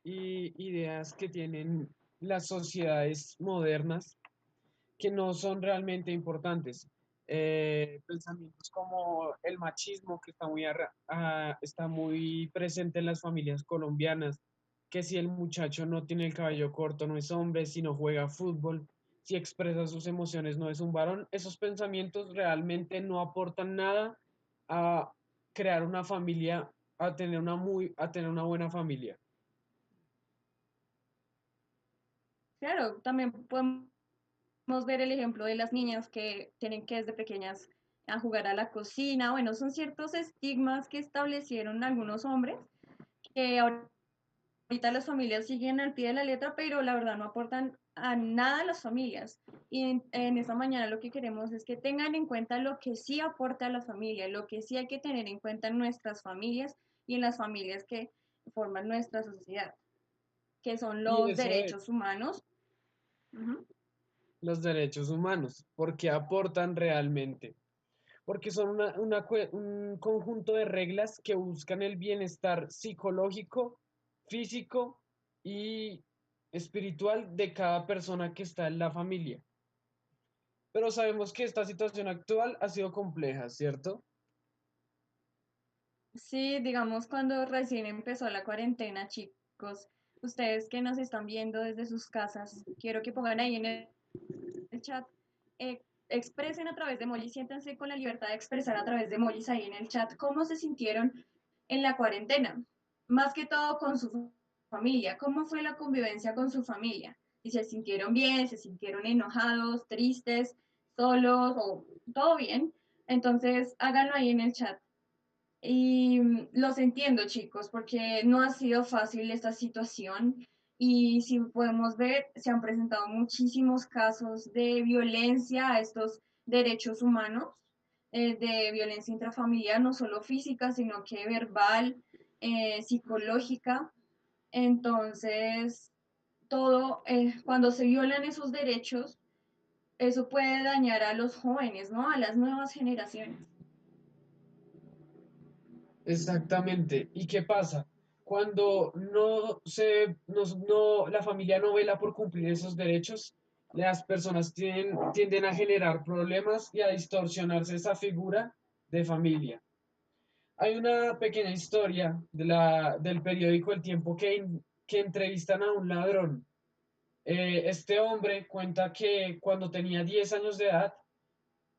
Y ideas que tienen las sociedades modernas que no son realmente importantes. Pensamientos como el machismo, que está está muy presente en las familias colombianas, que si el muchacho no tiene el cabello corto no es hombre, si no juega fútbol, si expresa sus emociones no es un varón. Esos pensamientos realmente no aportan nada a crear una familia, a tener una buena familia. Claro, también podemos ver el ejemplo de las niñas que tienen que desde pequeñas a jugar a la cocina. Bueno, son ciertos estigmas que establecieron algunos hombres que ahorita las familias siguen al pie de la letra, pero la verdad no aportan a nada a las familias. Y en esta mañana lo que queremos es que tengan en cuenta lo que sí aporta a la familia, lo que sí hay que tener en cuenta en nuestras familias y en las familias que forman nuestra sociedad, que son Y los eso es derechos humanos. Ujú. los derechos humanos, porque aportan realmente, porque son un conjunto de reglas que buscan el bienestar psicológico, físico y espiritual de cada persona que está en la familia. Pero sabemos que esta situación actual ha sido compleja, ¿cierto? Sí, digamos cuando recién empezó la cuarentena, chicos, ustedes que nos están viendo desde sus casas, quiero que pongan ahí en el chat, expresen a través de emojis, siéntanse con la libertad de expresar a través de emojis ahí en el chat cómo se sintieron en la cuarentena, más que todo con su familia, cómo fue la convivencia con su familia, si se sintieron bien, se sintieron enojados, tristes, solos o todo bien, entonces háganlo ahí en el chat. Y los entiendo, chicos, porque no ha sido fácil esta situación y si podemos ver, se han presentado muchísimos casos de violencia a estos derechos humanos, de violencia intrafamiliar, no solo física, sino que verbal, psicológica. Entonces, todo, cuando se violan esos derechos, eso puede dañar a los jóvenes, ¿no? A las nuevas generaciones. Exactamente. ¿Y qué pasa? Cuando no, la familia no vela por cumplir esos derechos, las personas tienden a generar problemas y a distorsionarse esa figura de familia. Hay una pequeña historia del periódico El Tiempo que entrevistan a un ladrón. Este hombre cuenta que cuando tenía 10 años de edad,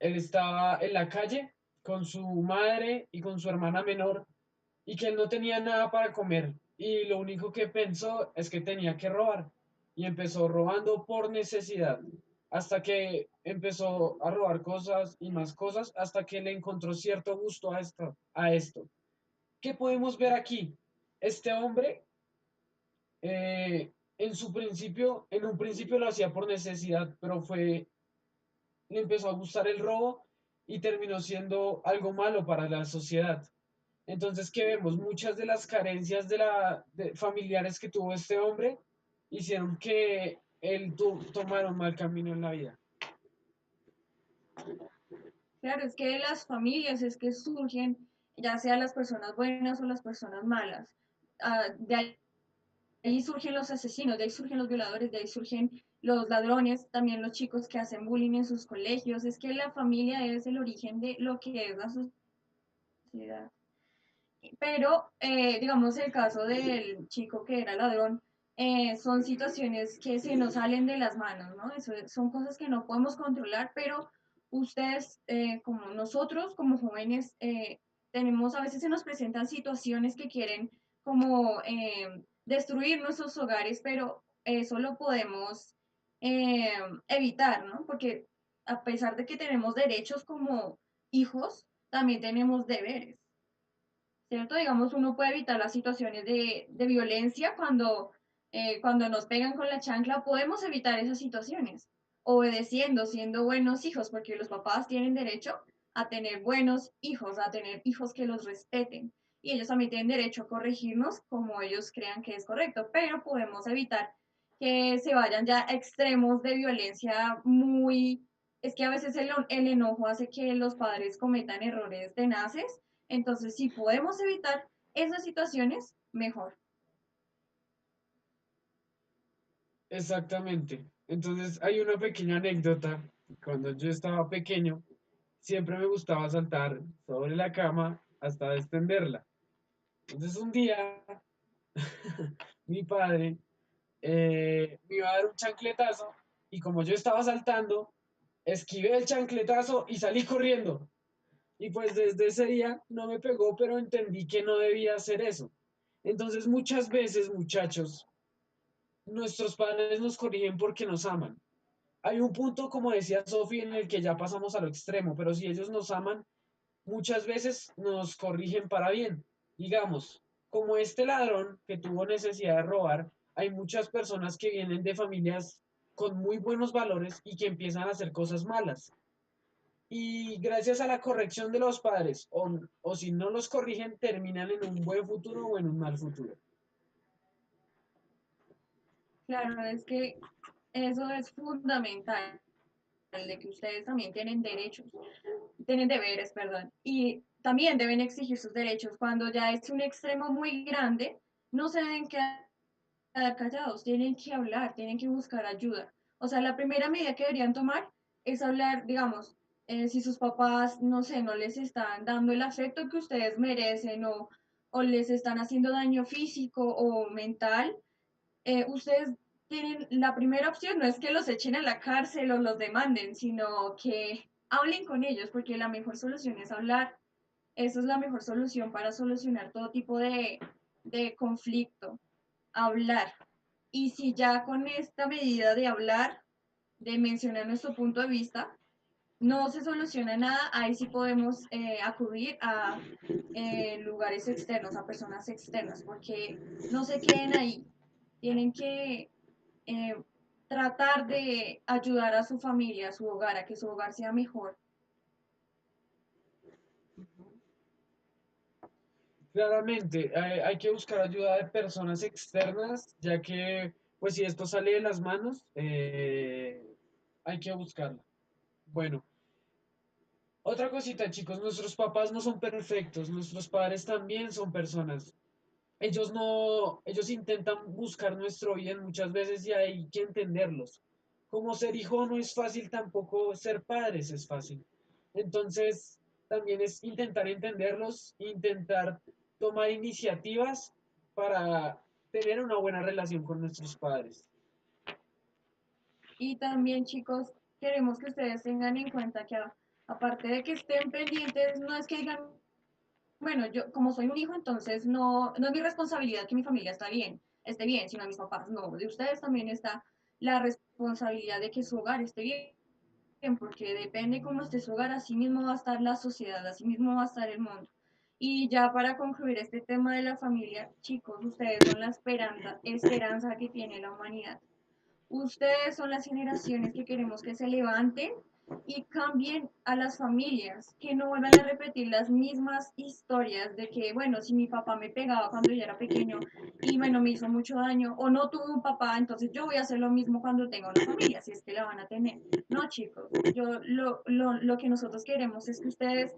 él estaba en la calle con su madre y con su hermana menor y que él no tenía nada para comer y lo único que pensó es que tenía que robar y empezó robando por necesidad hasta que empezó a robar cosas y más cosas hasta que le encontró cierto gusto a esto. ¿Qué podemos ver aquí? Este hombre en un principio lo hacía por necesidad, pero le empezó a gustar el robo y terminó siendo algo malo para la sociedad. Entonces, ¿qué vemos? Muchas de las carencias de familiares que tuvo este hombre hicieron que tomara un mal camino en la vida. Claro, es que las familias es que surgen, ya sean las personas buenas o las personas malas. De ahí surgen los asesinos, de ahí surgen los violadores, de ahí surgen los ladrones, también los chicos que hacen bullying en sus colegios. Es que la familia es el origen de lo que es la sociedad. Pero, digamos, el caso del chico que era ladrón, son situaciones que se nos salen de las manos, ¿no? Eso, son cosas que no podemos controlar, pero ustedes, como nosotros, como jóvenes, tenemos, a veces se nos presentan situaciones que quieren como destruir nuestros hogares, pero eso lo podemos eh, evitar, ¿no? Porque a pesar de que tenemos derechos como hijos, también tenemos deberes. ¿Cierto? Digamos, uno puede evitar las situaciones de violencia cuando nos pegan con la chancla, podemos evitar esas situaciones, obedeciendo, siendo buenos hijos, porque los papás tienen derecho a tener buenos hijos, a tener hijos que los respeten. Y ellos también tienen derecho a corregirnos como ellos crean que es correcto, pero podemos evitar que se vayan ya a extremos de violencia muy... Es que a veces el enojo hace que los padres cometan errores tenaces, entonces, si podemos evitar esas situaciones, mejor. Exactamente. Entonces, hay una pequeña anécdota. Cuando yo estaba pequeño, siempre me gustaba saltar sobre la cama hasta extenderla. Entonces, un día, mi padre me iba a dar un chancletazo y como yo estaba saltando, esquivé el chancletazo y salí corriendo. Y pues desde ese día no me pegó, pero entendí que no debía hacer eso. Entonces muchas veces, muchachos, nuestros padres nos corrigen porque nos aman. hay un punto, como decía Sofi, en el que ya pasamos a lo extremo, pero si ellos nos aman, muchas veces nos corrigen para bien. Digamos, como este ladrón que tuvo necesidad de robar, hay muchas personas que vienen de familias con muy buenos valores y que empiezan a hacer cosas malas. Y gracias a la corrección de los padres, o si no los corrigen, terminan en un buen futuro o en un mal futuro. Claro, es que eso es fundamental, de que ustedes también tienen derechos, tienen deberes, perdón, y también deben exigir sus derechos. Cuando ya es un extremo muy grande, no se deben quedar callados, tienen que hablar, tienen que buscar ayuda. O sea, la primera medida que deberían tomar es hablar, digamos, si sus papás, no sé, no les están dando el afecto que ustedes merecen o les están haciendo daño físico o mental, ustedes tienen la primera opción, no es que los echen a la cárcel o los demanden, sino que hablen con ellos, porque la mejor solución es hablar. Esa es la mejor solución para solucionar todo tipo de conflicto, hablar. Y si ya con esta medida de hablar, de mencionar nuestro punto de vista, no se soluciona nada, ahí sí podemos acudir a lugares externos, a personas externas, porque no se queden ahí. Tienen que eh, tratar de ayudar a su familia, a su hogar, a que su hogar sea mejor. Claramente, hay que buscar ayuda de personas externas, ya que, pues si esto sale de las manos, hay que buscarla. Bueno, otra cosita, chicos, nuestros papás no son perfectos, nuestros padres también son personas. Ellos intentan buscar nuestro bien muchas veces y hay que entenderlos. Como ser hijo no es fácil, tampoco ser padres es fácil. Entonces, también es intentar entenderlos, intentar tomar iniciativas para tener una buena relación con nuestros padres. Y también, chicos, queremos que ustedes tengan en cuenta que aparte de que estén pendientes, no es que digan, bueno, yo como soy un hijo, entonces no es mi responsabilidad que mi familia esté bien, sino a mis papás. No, de ustedes también está la responsabilidad de que su hogar esté bien, porque depende cómo esté su hogar, así mismo va a estar la sociedad, así mismo va a estar el mundo. Y ya para concluir este tema de la familia, chicos, ustedes son la esperanza que tiene la humanidad. Ustedes son las generaciones que queremos que se levanten y cambien a las familias, que no vuelvan a repetir las mismas historias de que, bueno, si mi papá me pegaba cuando yo era pequeño y, bueno, me hizo mucho daño, o no tuve un papá, entonces yo voy a hacer lo mismo cuando tenga una familia, si es que la van a tener. No, chicos, lo que nosotros queremos es que ustedes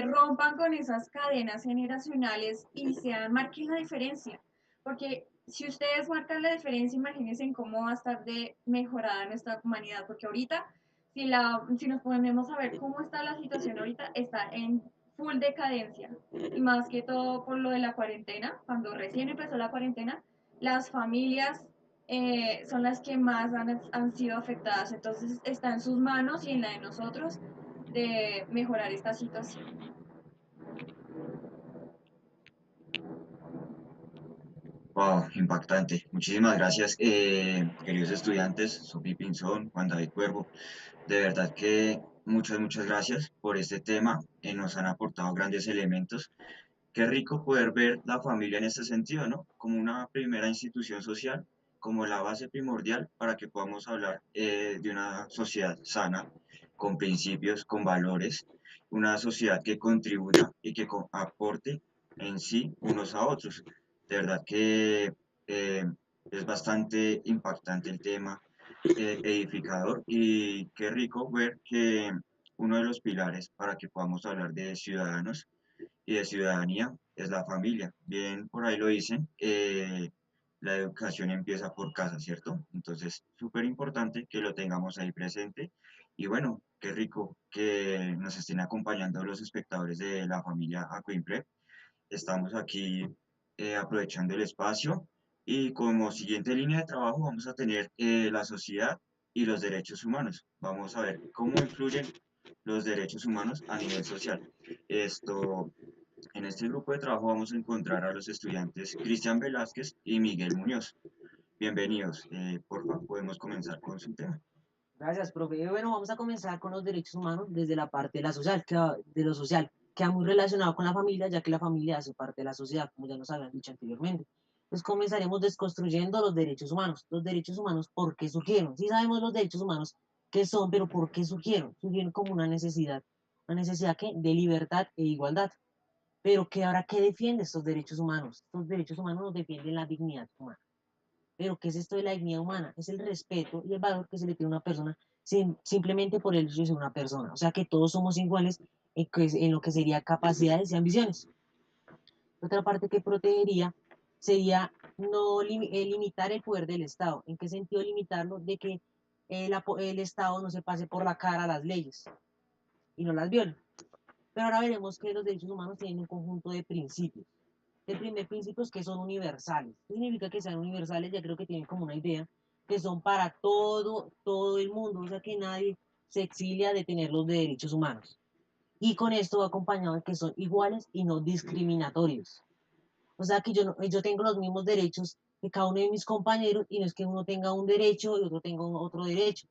rompan con esas cadenas generacionales y marquen la diferencia, porque si ustedes marcan la diferencia, imagínense en cómo va a estar de mejorada nuestra humanidad, porque ahorita, si nos ponemos a ver cómo está la situación ahorita, está en full decadencia, y más que todo por lo de la cuarentena, cuando recién empezó la cuarentena, las familias son las que más han sido afectadas, entonces está en sus manos y en la de nosotros de mejorar esta situación. Wow, impactante. Muchísimas gracias, queridos estudiantes, Sofi Pinzón, Juan David Cuervo. De verdad que muchas gracias por este tema. Nos han aportado grandes elementos. Qué rico poder ver la familia en este sentido, ¿no? Como una primera institución social, como la base primordial para que podamos hablar de una sociedad sana, con principios, con valores, una sociedad que contribuya y que aporte en sí unos a otros. De verdad que eh, es bastante impactante el tema, edificador, y qué rico ver que uno de los pilares para que podamos hablar de ciudadanos y de ciudadanía es la familia. Bien, por ahí lo dicen, la educación empieza por casa, ¿cierto? Entonces, súper importante que lo tengamos ahí presente. Y bueno, qué rico que nos estén acompañando los espectadores de la familia Acoimprep. Estamos aquí aprovechando el espacio y como siguiente línea de trabajo vamos a tener la sociedad y los derechos humanos. Vamos a ver cómo influyen los derechos humanos a nivel social. Esto, en este grupo de trabajo vamos a encontrar a los estudiantes Cristian Velázquez y Miguel Muñoz. Bienvenidos. Por favor, podemos comenzar con su tema. Gracias, profe. Bueno, vamos a comenzar con los derechos humanos desde la parte de la social, de lo social, que va muy relacionado con la familia, ya que la familia hace parte de la sociedad, como ya nos habían dicho anteriormente. Entonces comenzaremos desconstruyendo los derechos humanos. Los derechos humanos, ¿por qué surgieron? Sí sabemos los derechos humanos qué son, pero ¿por qué surgieron? Surgieron como una necesidad ¿qué? De libertad e igualdad. Pero ¿qué ahora qué defiende estos derechos humanos? Estos derechos humanos nos defienden la dignidad humana. Pero ¿qué es esto de la dignidad humana? Es el respeto y el valor que se le tiene a una persona simplemente por el hecho de ser una persona. O sea que todos somos iguales en lo que sería capacidades y ambiciones. Otra parte que protegería sería no limitar el poder del Estado. ¿En qué sentido limitarlo? De que el Estado no se pase por la cara a las leyes y no las viole. Pero ahora veremos que los derechos humanos tienen un conjunto de principios. El primer principio es que son universales. ¿Qué significa que sean universales? Ya creo que tienen como una idea, que son para todo el mundo, o sea que nadie se exilia de tener los derechos humanos. Y con esto va acompañado de que son iguales y no discriminatorios. O sea que yo tengo los mismos derechos que cada uno de mis compañeros y no es que uno tenga un derecho y otro tenga otro derecho.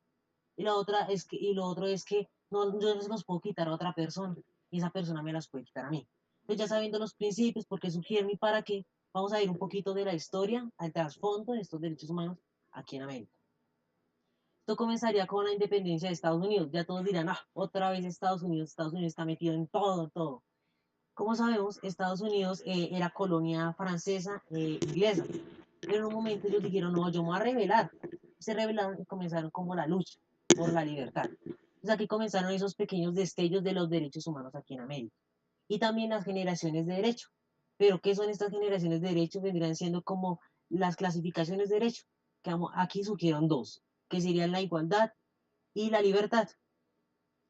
Y lo otro es que no, yo no se los puedo quitar a otra persona y esa persona me las puede quitar a mí. Entonces ya sabiendo los principios, por qué surgieron y para qué, vamos a ir un poquito de la historia al trasfondo de estos derechos humanos aquí en América. Esto comenzaría con la independencia de Estados Unidos. Ya todos dirán, ah, otra vez Estados Unidos está metido en todo, todo. Como sabemos, Estados Unidos era colonia francesa, inglesa, pero en un momento ellos dijeron, no, yo me voy a rebelar. Se rebelaron y comenzaron como la lucha por la libertad. Entonces aquí comenzaron esos pequeños destellos de los derechos humanos aquí en América. Y también las generaciones de derecho. Pero ¿qué son estas generaciones de derecho? Vendrían siendo como las clasificaciones de derecho, que aquí surgieron dos, que serían la igualdad y la libertad.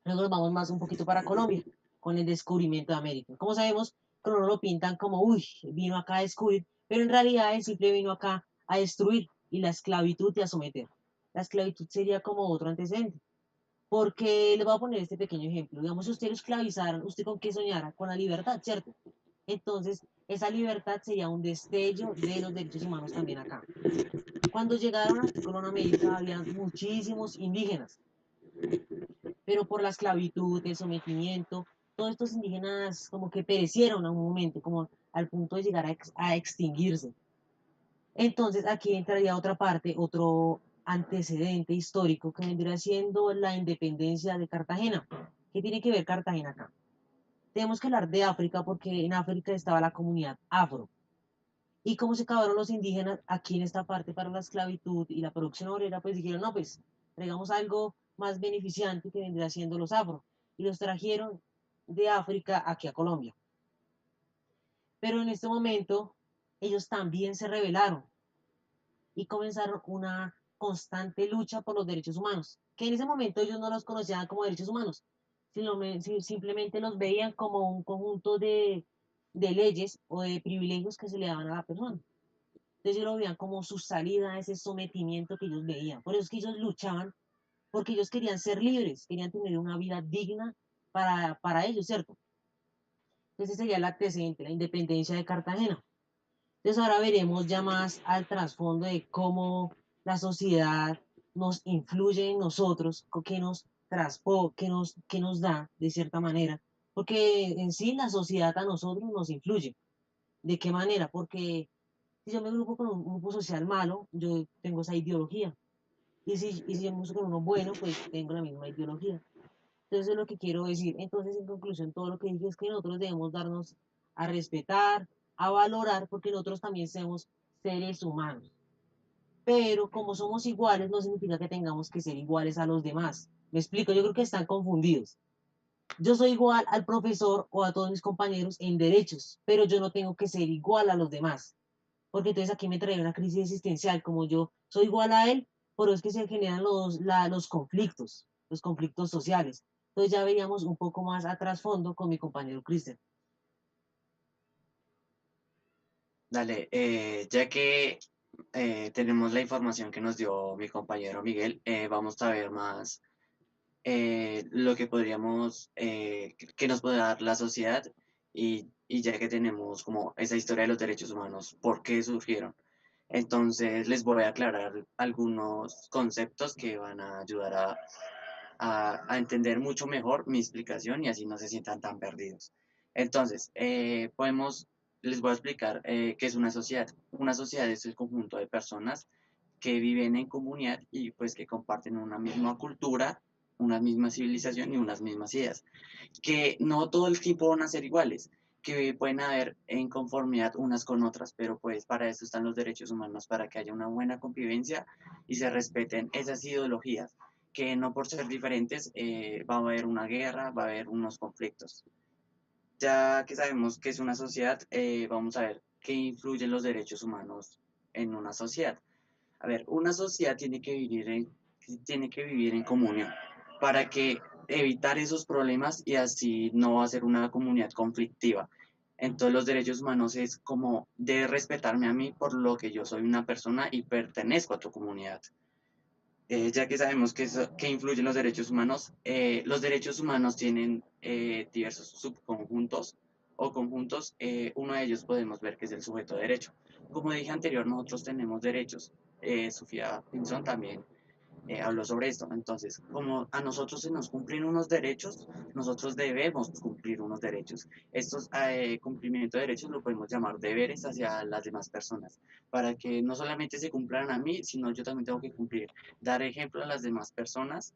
Luego nos vamos más un poquito para Colombia, con el descubrimiento de América. Como sabemos, no lo pintan como, uy, vino acá a descubrir, pero en realidad él simple vino acá a destruir y la esclavitud y a someter. La esclavitud sería como otro antecedente. Porque le voy a poner este pequeño ejemplo. Digamos, si usted lo esclavizaran, ¿usted con qué soñara? Con la libertad, ¿cierto? Entonces, esa libertad sería un destello de los derechos humanos también acá. Cuando llegaron a América había muchísimos indígenas, pero por la esclavitud, el sometimiento, todos estos indígenas como que perecieron a un momento, como al punto de llegar a extinguirse. Entonces aquí entraría otra parte, otro antecedente histórico que vendría siendo la independencia de Cartagena. ¿Qué tiene que ver Cartagena acá? Tenemos que hablar de África porque en África estaba la comunidad afro. Y como se acabaron los indígenas aquí en esta parte para la esclavitud y la producción obrera, pues dijeron, no, pues traigamos algo más beneficiante que vendría siendo los afro. Y los trajeron de África aquí a Colombia. Pero en este momento ellos también se rebelaron y comenzaron una constante lucha por los derechos humanos, que en ese momento ellos no los conocían como derechos humanos, sino simplemente los veían como un conjunto de leyes o de privilegios que se le daban a la persona. Entonces ellos lo veían como su salida a ese sometimiento que ellos veían. Por eso es que ellos luchaban, porque ellos querían ser libres, querían tener una vida digna para ellos, ¿cierto? Ese sería el antecedente, la independencia de Cartagena. Entonces ahora veremos ya más al trasfondo de cómo la sociedad nos influye en nosotros, qué nos da de cierta manera. Porque en sí la sociedad a nosotros nos influye. ¿De qué manera? Porque si yo me agrupo con un grupo social malo, yo tengo esa ideología. Y si yo me uso con uno bueno, pues tengo la misma ideología. Entonces es lo que quiero decir. Entonces, en conclusión, todo lo que dije es que nosotros debemos darnos a respetar, a valorar, porque nosotros también somos seres humanos. Pero como somos iguales, no significa que tengamos que ser iguales a los demás. Me explico, yo creo que están confundidos. Yo soy igual al profesor o a todos mis compañeros en derechos, pero yo no tengo que ser igual a los demás. Porque entonces aquí me trae una crisis existencial, como yo soy igual a él, por eso es que se generan los conflictos sociales. Entonces ya veríamos un poco más a trasfondo con mi compañero Cristian. Dale, ya que tenemos la información que nos dio mi compañero Miguel, vamos a ver más lo que podríamos, que nos puede dar la sociedad y ya que tenemos como esa historia de los derechos humanos, por qué surgieron. Entonces les voy a aclarar algunos conceptos que van a ayudar a entender mucho mejor mi explicación y así no se sientan tan perdidos. Entonces, les voy a explicar qué es una sociedad. Una sociedad es el conjunto de personas que viven en comunidad y pues que comparten una misma cultura, una misma civilización y unas mismas ideas, que no todo el tiempo van a ser iguales, que pueden haber inconformidad unas con otras, pero pues para eso están los derechos humanos, para que haya una buena convivencia y se respeten esas ideologías, que no por ser diferentes va a haber una guerra, va a haber unos conflictos. Ya que sabemos que es una sociedad, vamos a ver qué influyen los derechos humanos en una sociedad. A ver, una sociedad tiene que vivir en comunión para que evitar esos problemas y así no va a ser una comunidad conflictiva. Entonces los derechos humanos es como de respetarme a mí por lo que yo soy una persona y pertenezco a tu comunidad. Ya que sabemos que influyen los derechos humanos tienen diversos subconjuntos o conjuntos. Uno de ellos podemos ver que es el sujeto de derecho. Como dije anterior, nosotros tenemos derechos. Sofía Pinzón también habló sobre esto. Entonces, como a nosotros se nos cumplen unos derechos, nosotros debemos cumplir unos derechos. Estos cumplimiento de derechos lo podemos llamar deberes hacia las demás personas, para que no solamente se cumplan a mí, sino yo también tengo que cumplir, dar ejemplo a las demás personas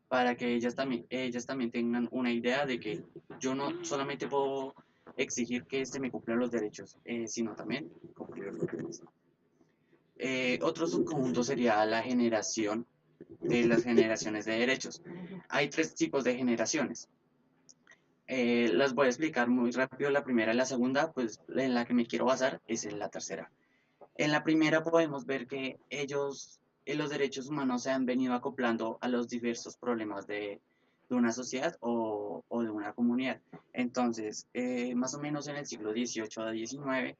para que ellas también tengan una idea de que yo no solamente puedo exigir que me cumplan los derechos, sino también cumplir los deberes. Otro subconjunto sería la generación de las generaciones de derechos. Hay tres tipos de generaciones. Las voy a explicar muy rápido. La primera y la segunda, pues en la que me quiero basar es en la tercera. En la primera podemos ver que los derechos humanos se han venido acoplando a los diversos problemas de una sociedad o de una comunidad. Entonces, más o menos en el siglo XVIII a XIX,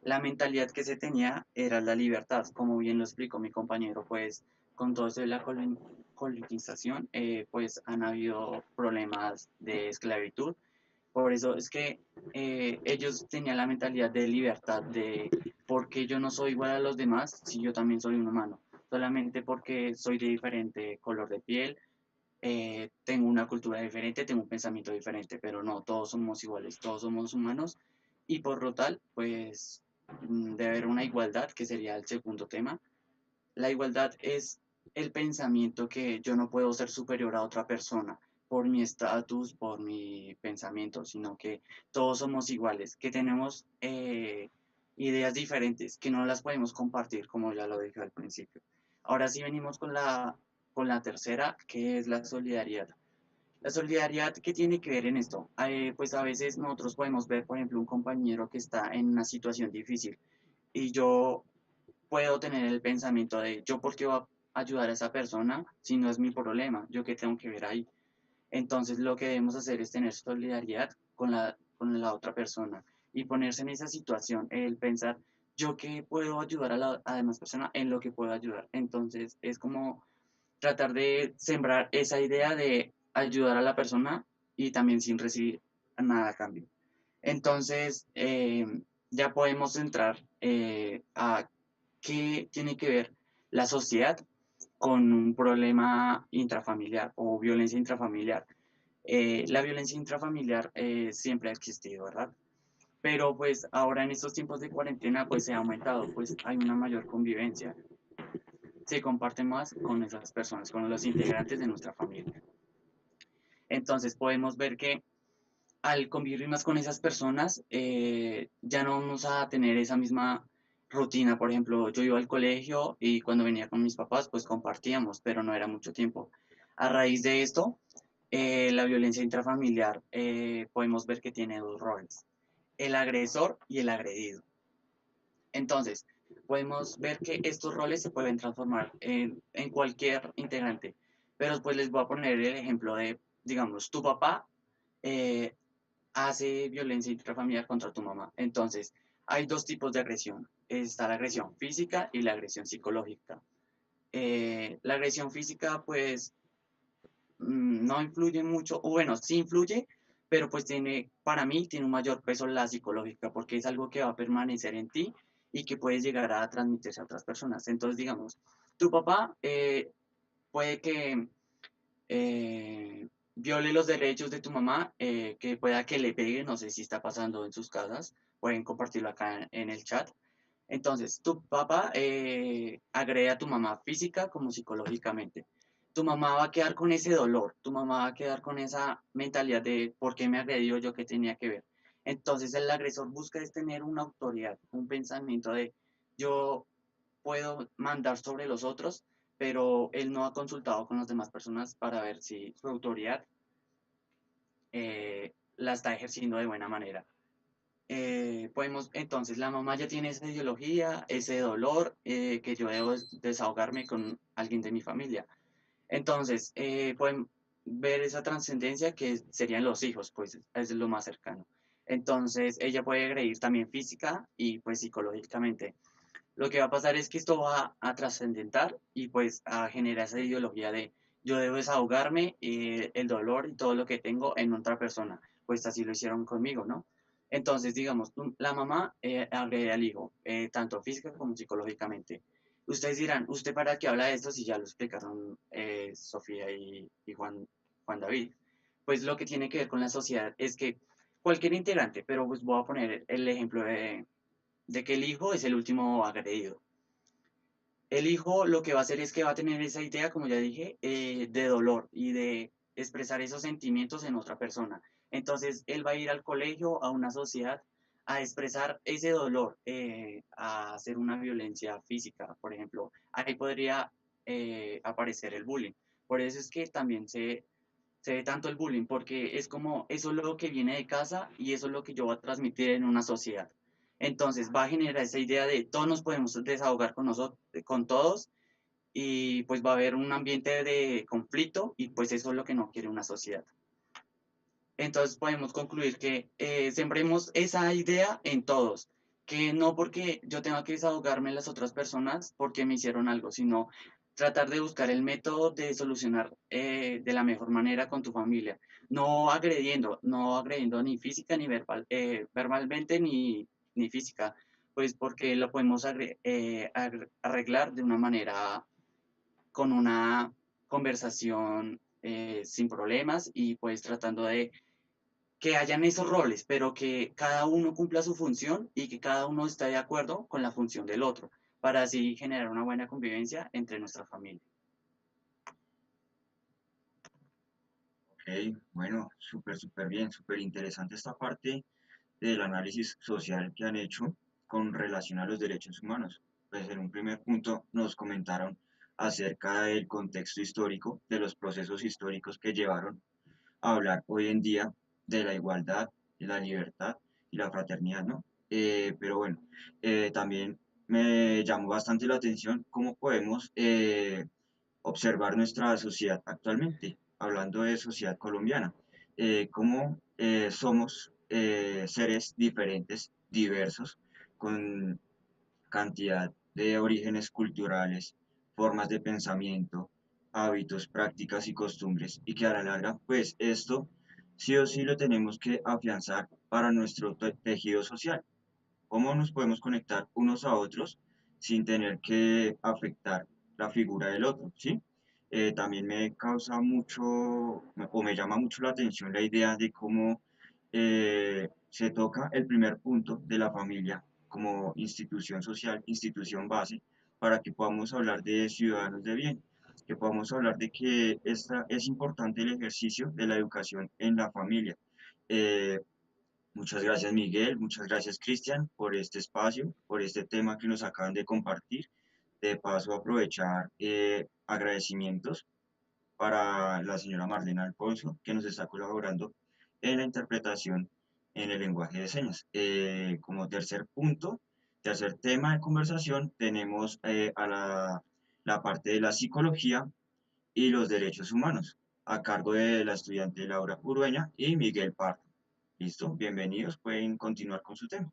la mentalidad que se tenía era la libertad, como bien lo explicó mi compañero, pues con todo eso de la colonización, pues han habido problemas de esclavitud. Por eso es que ellos tenían la mentalidad de libertad, de porque yo no soy igual a los demás si yo también soy un humano, solamente porque soy de diferente color de piel, tengo una cultura diferente, tengo un pensamiento diferente, pero no, todos somos iguales, todos somos humanos y por lo tal, pues debe haber una igualdad, que sería el segundo tema. La igualdad es el pensamiento que yo no puedo ser superior a otra persona por mi estatus, por mi pensamiento, sino que todos somos iguales, que tenemos ideas diferentes, que no las podemos compartir, como ya lo dije al principio. Ahora sí venimos con la tercera, que es la solidaridad. La solidaridad, ¿qué tiene que ver en esto? Pues a veces nosotros podemos ver, por ejemplo, un compañero que está en una situación difícil y yo puedo tener el pensamiento de yo por qué voy a ayudar a esa persona si no es mi problema, yo qué tengo que ver ahí. Entonces lo que debemos hacer es tener solidaridad con la otra persona y ponerse en esa situación, el pensar yo qué puedo ayudar a la demás persona en lo que puedo ayudar. Entonces es como tratar de sembrar esa idea de ayudar a la persona y también sin recibir nada a cambio. Entonces, ya podemos entrar a qué tiene que ver la sociedad con un problema intrafamiliar o violencia intrafamiliar. La violencia intrafamiliar siempre ha existido, ¿verdad? Pero pues ahora en estos tiempos de cuarentena pues se ha aumentado, pues hay una mayor convivencia, se comparte más con esas personas, con los integrantes de nuestra familia. Entonces podemos ver que al convivir más con esas personas, ya no vamos a tener esa misma rutina. Por ejemplo, yo iba al colegio y cuando venía con mis papás, pues compartíamos, pero no era mucho tiempo. A raíz de esto, la violencia intrafamiliar, podemos ver que tiene dos roles, el agresor y el agredido. Entonces, podemos ver que estos roles se pueden transformar en cualquier integrante, pero pues les voy a poner el ejemplo de, digamos, tu papá eh, hace violencia intrafamiliar contra tu mamá. Entonces, hay dos tipos de agresión. Está la agresión física y la agresión psicológica. La agresión física, pues, no influye mucho, o bueno, sí influye, pero pues para mí, tiene un mayor peso la psicológica, porque es algo que va a permanecer en ti y que puede llegar a transmitirse a otras personas. Entonces, digamos, tu papá puede que viole los derechos de tu mamá, que pueda que le pegue, no sé si está pasando en sus casas, pueden compartirlo acá en el chat. Entonces, tu papá agrede a tu mamá física como psicológicamente. Tu mamá va a quedar con ese dolor, tu mamá va a quedar con esa mentalidad de ¿por qué me agredió yo? ¿Qué tenía que ver? Entonces el agresor busca es tener una autoridad, un pensamiento de yo puedo mandar sobre los otros, pero él no ha consultado con las demás personas para ver si su autoridad la está ejerciendo de buena manera. Entonces, la mamá ya tiene esa ideología, ese dolor, que yo debo desahogarme con alguien de mi familia. Entonces, pueden ver esa trascendencia que serían los hijos, pues es lo más cercano. Entonces, ella puede agredir también física y pues psicológicamente. Lo que va a pasar es que esto va a trascendentar y pues a generar esa ideología de yo debo desahogarme el dolor y todo lo que tengo en otra persona, pues así lo hicieron conmigo, ¿no? Entonces, digamos, la mamá agrede al hijo, tanto física como psicológicamente. Ustedes dirán, ¿usted para qué habla de esto si ya lo explicaron Sofía y Juan David? Pues lo que tiene que ver con la sociedad es que cualquier integrante, pero pues voy a poner el ejemplo de que el hijo es el último agredido. El hijo lo que va a hacer es que va a tener esa idea, como ya dije, de dolor y de expresar esos sentimientos en otra persona. Entonces, él va a ir al colegio, a una sociedad, a expresar ese dolor, a hacer una violencia física, por ejemplo. Ahí podría aparecer el bullying. Por eso es que también se ve tanto el bullying, porque es como, eso es lo que viene de casa y eso es lo que yo voy a transmitir en una sociedad. Entonces va a generar esa idea de todos nos podemos desahogar con nosotros, con todos, y pues va a haber un ambiente de conflicto y pues eso es lo que no quiere una sociedad. Entonces podemos concluir que sembremos esa idea en todos, que no porque yo tenga que desahogarme en las otras personas porque me hicieron algo, sino tratar de buscar el método de solucionar de la mejor manera con tu familia, no agrediendo ni física ni verbalmente ni física, pues porque lo podemos arreglar de una manera con una conversación sin problemas y pues tratando de que hayan esos roles, pero que cada uno cumpla su función y que cada uno esté de acuerdo con la función del otro, para así generar una buena convivencia entre nuestra familia. Ok, bueno, súper bien, súper interesante esta parte del análisis social que han hecho con relación a los derechos humanos. Pues en un primer punto nos comentaron acerca del contexto histórico, de los procesos históricos que llevaron a hablar hoy en día de la igualdad, la libertad y la fraternidad, ¿no? Pero bueno, también me llamó bastante la atención cómo podemos observar nuestra sociedad actualmente, hablando de sociedad colombiana, cómo somos seres diferentes, diversos, con cantidad de orígenes culturales, formas de pensamiento, hábitos, prácticas y costumbres, y que a la larga, pues esto sí o sí lo tenemos que afianzar para nuestro tejido social. ¿Cómo nos podemos conectar unos a otros sin tener que afectar la figura del otro? ¿Sí? También me causa mucho, o me llama mucho la atención la idea de cómo se toca el primer punto de la familia como institución social, institución base, para que podamos hablar de ciudadanos de bien, que podamos hablar de que es importante el ejercicio de la educación en la familia. Eh, Muchas gracias Miguel, muchas gracias Cristian por este espacio, por este tema que nos acaban de compartir. De paso aprovechar agradecimientos para la señora Marlene Alfonso, que nos está colaborando en la interpretación en el lenguaje de señas. Como tercer punto, tercer tema de conversación, tenemos a la parte de la psicología y los derechos humanos, a cargo de la estudiante Laura Urueña y Miguel Pardo. Listo, bienvenidos, pueden continuar con su tema.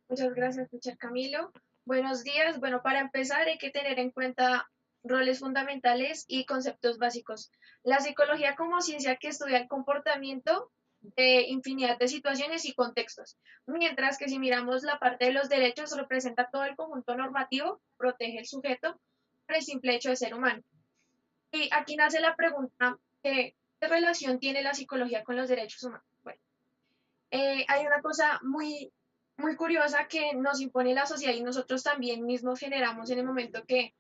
Muchas gracias, teacher Camilo. Buenos días. Bueno, para empezar hay que tener en cuenta roles fundamentales y conceptos básicos. La psicología como ciencia que estudia el comportamiento de infinidad de situaciones y contextos, mientras que si miramos la parte de los derechos, representa todo el conjunto normativo, protege el sujeto por el simple hecho de ser humano. Y aquí nace la pregunta, ¿qué relación tiene la psicología con los derechos humanos? Bueno, hay una cosa muy curiosa que nos impone la sociedad y nosotros también mismos generamos en el momento que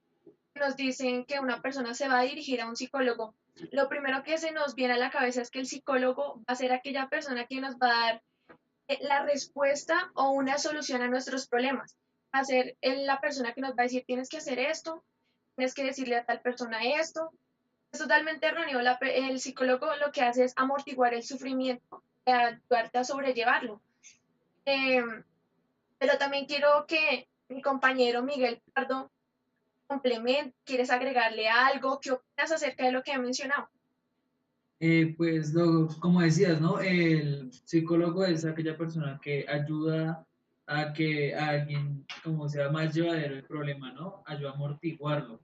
nos dicen que una persona se va a dirigir a un psicólogo. Lo primero que se nos viene a la cabeza es que el psicólogo va a ser aquella persona que nos va a dar la respuesta o una solución a nuestros problemas. Va a ser la persona que nos va a decir, tienes que hacer esto, tienes que decirle a tal persona esto. Es totalmente erróneo. El psicólogo lo que hace es amortiguar el sufrimiento, ayudarte a sobrellevarlo. Eh, pero también quiero que mi compañero Miguel Pardo complemente, ¿quieres agregarle algo? ¿Qué opinas acerca de lo que he mencionado? Pues como decías, ¿no? El psicólogo es aquella persona que ayuda a que alguien, como sea más llevadero el problema, ¿no? Ayuda a amortiguarlo.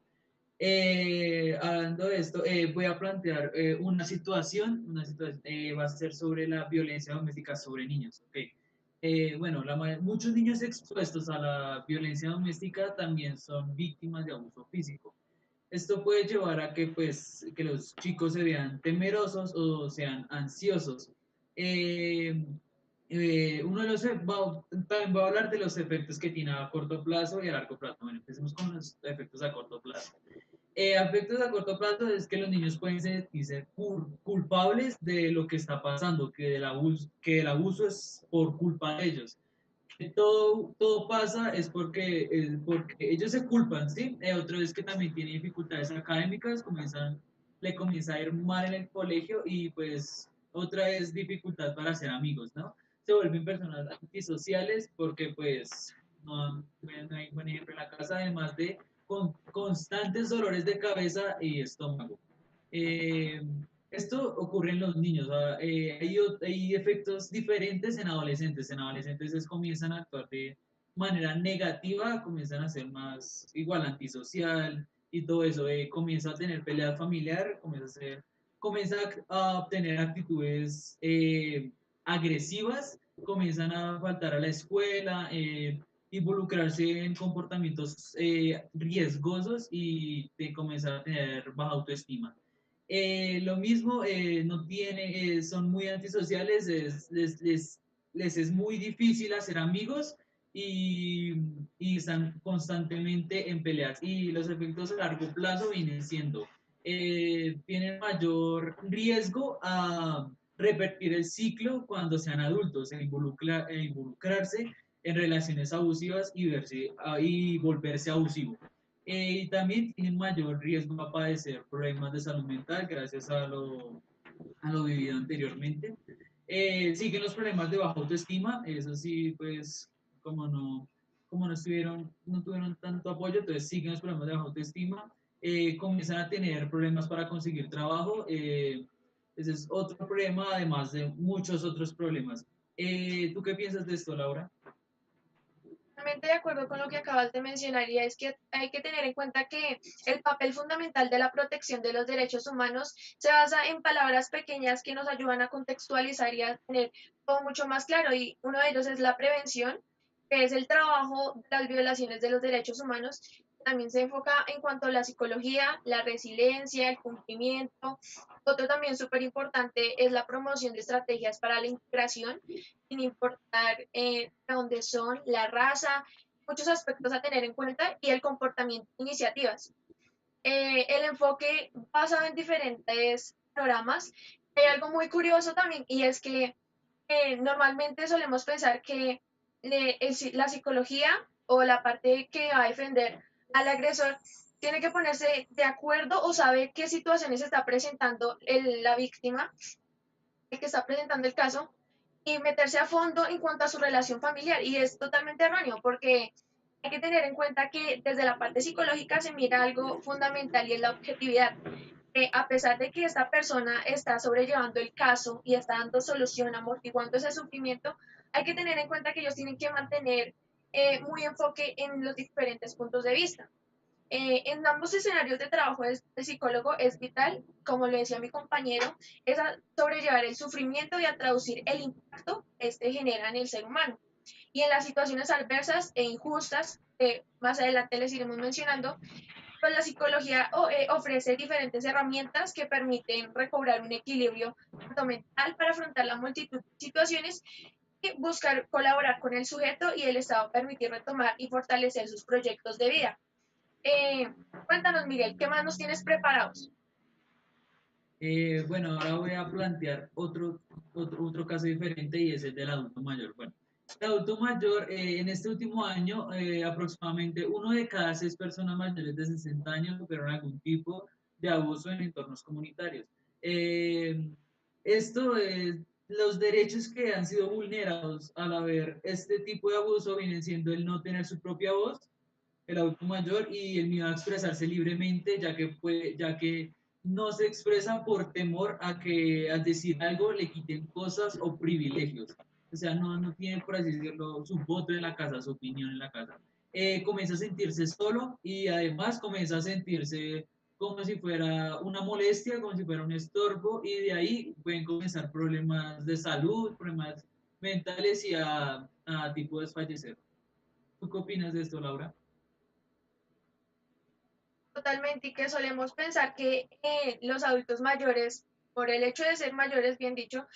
Hablando de esto, voy a plantear una situación va a ser sobre la violencia doméstica sobre niños, ¿ok? Bueno, muchos niños expuestos a la violencia doméstica también son víctimas de abuso físico. Esto puede llevar a que, pues, que los chicos se vean temerosos o sean ansiosos. Eh, uno de los, también voy a hablar de los efectos que tiene a corto plazo y a largo plazo. Bueno, empecemos con los efectos a corto plazo. Efectos a corto plazo es que los niños pueden sentirse culpables de lo que está pasando, que el abuso es por culpa de ellos. Todo pasa es porque ellos se culpan, ¿sí? Otro es que también tiene dificultades académicas, le comienza a ir mal en el colegio y pues otra es dificultad para hacer amigos, ¿no? Se vuelven personas antisociales porque pues no hay buen ejemplo en la casa, además de constantes dolores de cabeza y estómago. Eh, Esto ocurre en los niños. Hay efectos diferentes en adolescentes. En adolescentes comienzan a actuar de manera negativa, comienzan a ser más igual antisocial y todo eso. Comienza a tener pelea familiar, comienza a obtener actitudes agresivas, comienzan a faltar a la escuela, involucrarse en comportamientos riesgosos y de comenzar a tener baja autoestima. Lo mismo, son muy antisociales, les es muy difícil hacer amigos y, y están constantemente en peleas. Y los efectos a largo plazo vienen siendo, tienen mayor riesgo a repetir el ciclo cuando sean adultos, involucrarse en relaciones abusivas y volverse abusivo. Y también tienen mayor riesgo a padecer problemas de salud mental gracias a lo vivido anteriormente. Siguen los problemas de baja autoestima, eso sí, pues como no tuvieron tanto apoyo, entonces siguen los problemas de baja autoestima, comienzan a tener problemas para conseguir trabajo, ese es otro problema, además de muchos otros problemas. ¿Tú qué piensas de esto, Laura? Totalmente de acuerdo con lo que acabas de mencionar y es que hay que tener en cuenta que el papel fundamental de la protección de los derechos humanos se basa en palabras pequeñas que nos ayudan a contextualizar y a tener todo mucho más claro y uno de ellos es la prevención, que es el trabajo de las violaciones de los derechos humanos. También se enfoca en cuanto a la psicología, la resiliencia, el cumplimiento. Otro también súper importante es la promoción de estrategias para la integración sin importar de dónde son, la raza, muchos aspectos a tener en cuenta y el comportamiento de iniciativas. El enfoque basado en diferentes programas. Hay algo muy curioso también y es que normalmente solemos pensar que la psicología o la parte que va a defender al agresor tiene que ponerse de acuerdo o sabe qué situaciones está presentando la víctima, el que está presentando el caso, y meterse a fondo en cuanto a su relación familiar. Y es totalmente erróneo porque hay que tener en cuenta que desde la parte psicológica se mira algo fundamental y es la objetividad. A pesar de que esta persona está sobrellevando el caso y está dando solución, amortiguando ese sufrimiento, hay que tener en cuenta que ellos tienen que mantener muy enfoque en los diferentes puntos de vista. En ambos escenarios de trabajo del psicólogo es vital, como lo decía mi compañero, es a sobrellevar el sufrimiento y a traducir el impacto que este genera en el ser humano. Y en las situaciones adversas e injustas, que más adelante les iremos mencionando, pues la psicología ofrece diferentes herramientas que permiten recobrar un equilibrio tanto mental para afrontar la multitud de situaciones y buscar colaborar con el sujeto y el Estado permitir retomar y fortalecer sus proyectos de vida. Eh, Cuéntanos, Miguel, ¿qué más nos tienes preparados? Bueno, ahora voy a plantear otro caso diferente y es el del adulto mayor. Bueno, el adulto mayor, en este último año, aproximadamente 1 de cada 6 personas mayores de 60 años sufrieron algún tipo de abuso en entornos comunitarios. Eh, esto es, los derechos que han sido vulnerados al haber este tipo de abuso vienen siendo el no tener su propia voz, el adulto mayor, y el miedo a expresarse libremente, ya que no se expresa por temor a que al decir algo le quiten cosas o privilegios. O sea, no tiene, por así decirlo, su voto en la casa, su opinión en la casa. Comienza a sentirse solo y además comienza a sentirse como si fuera una molestia, como si fuera un estorbo, y de ahí pueden comenzar problemas de salud, problemas mentales y a tipo desfallecer. ¿Tú qué opinas de esto, Laura? Totalmente, y que solemos pensar que los adultos mayores, por el hecho de ser mayores, bien dicho,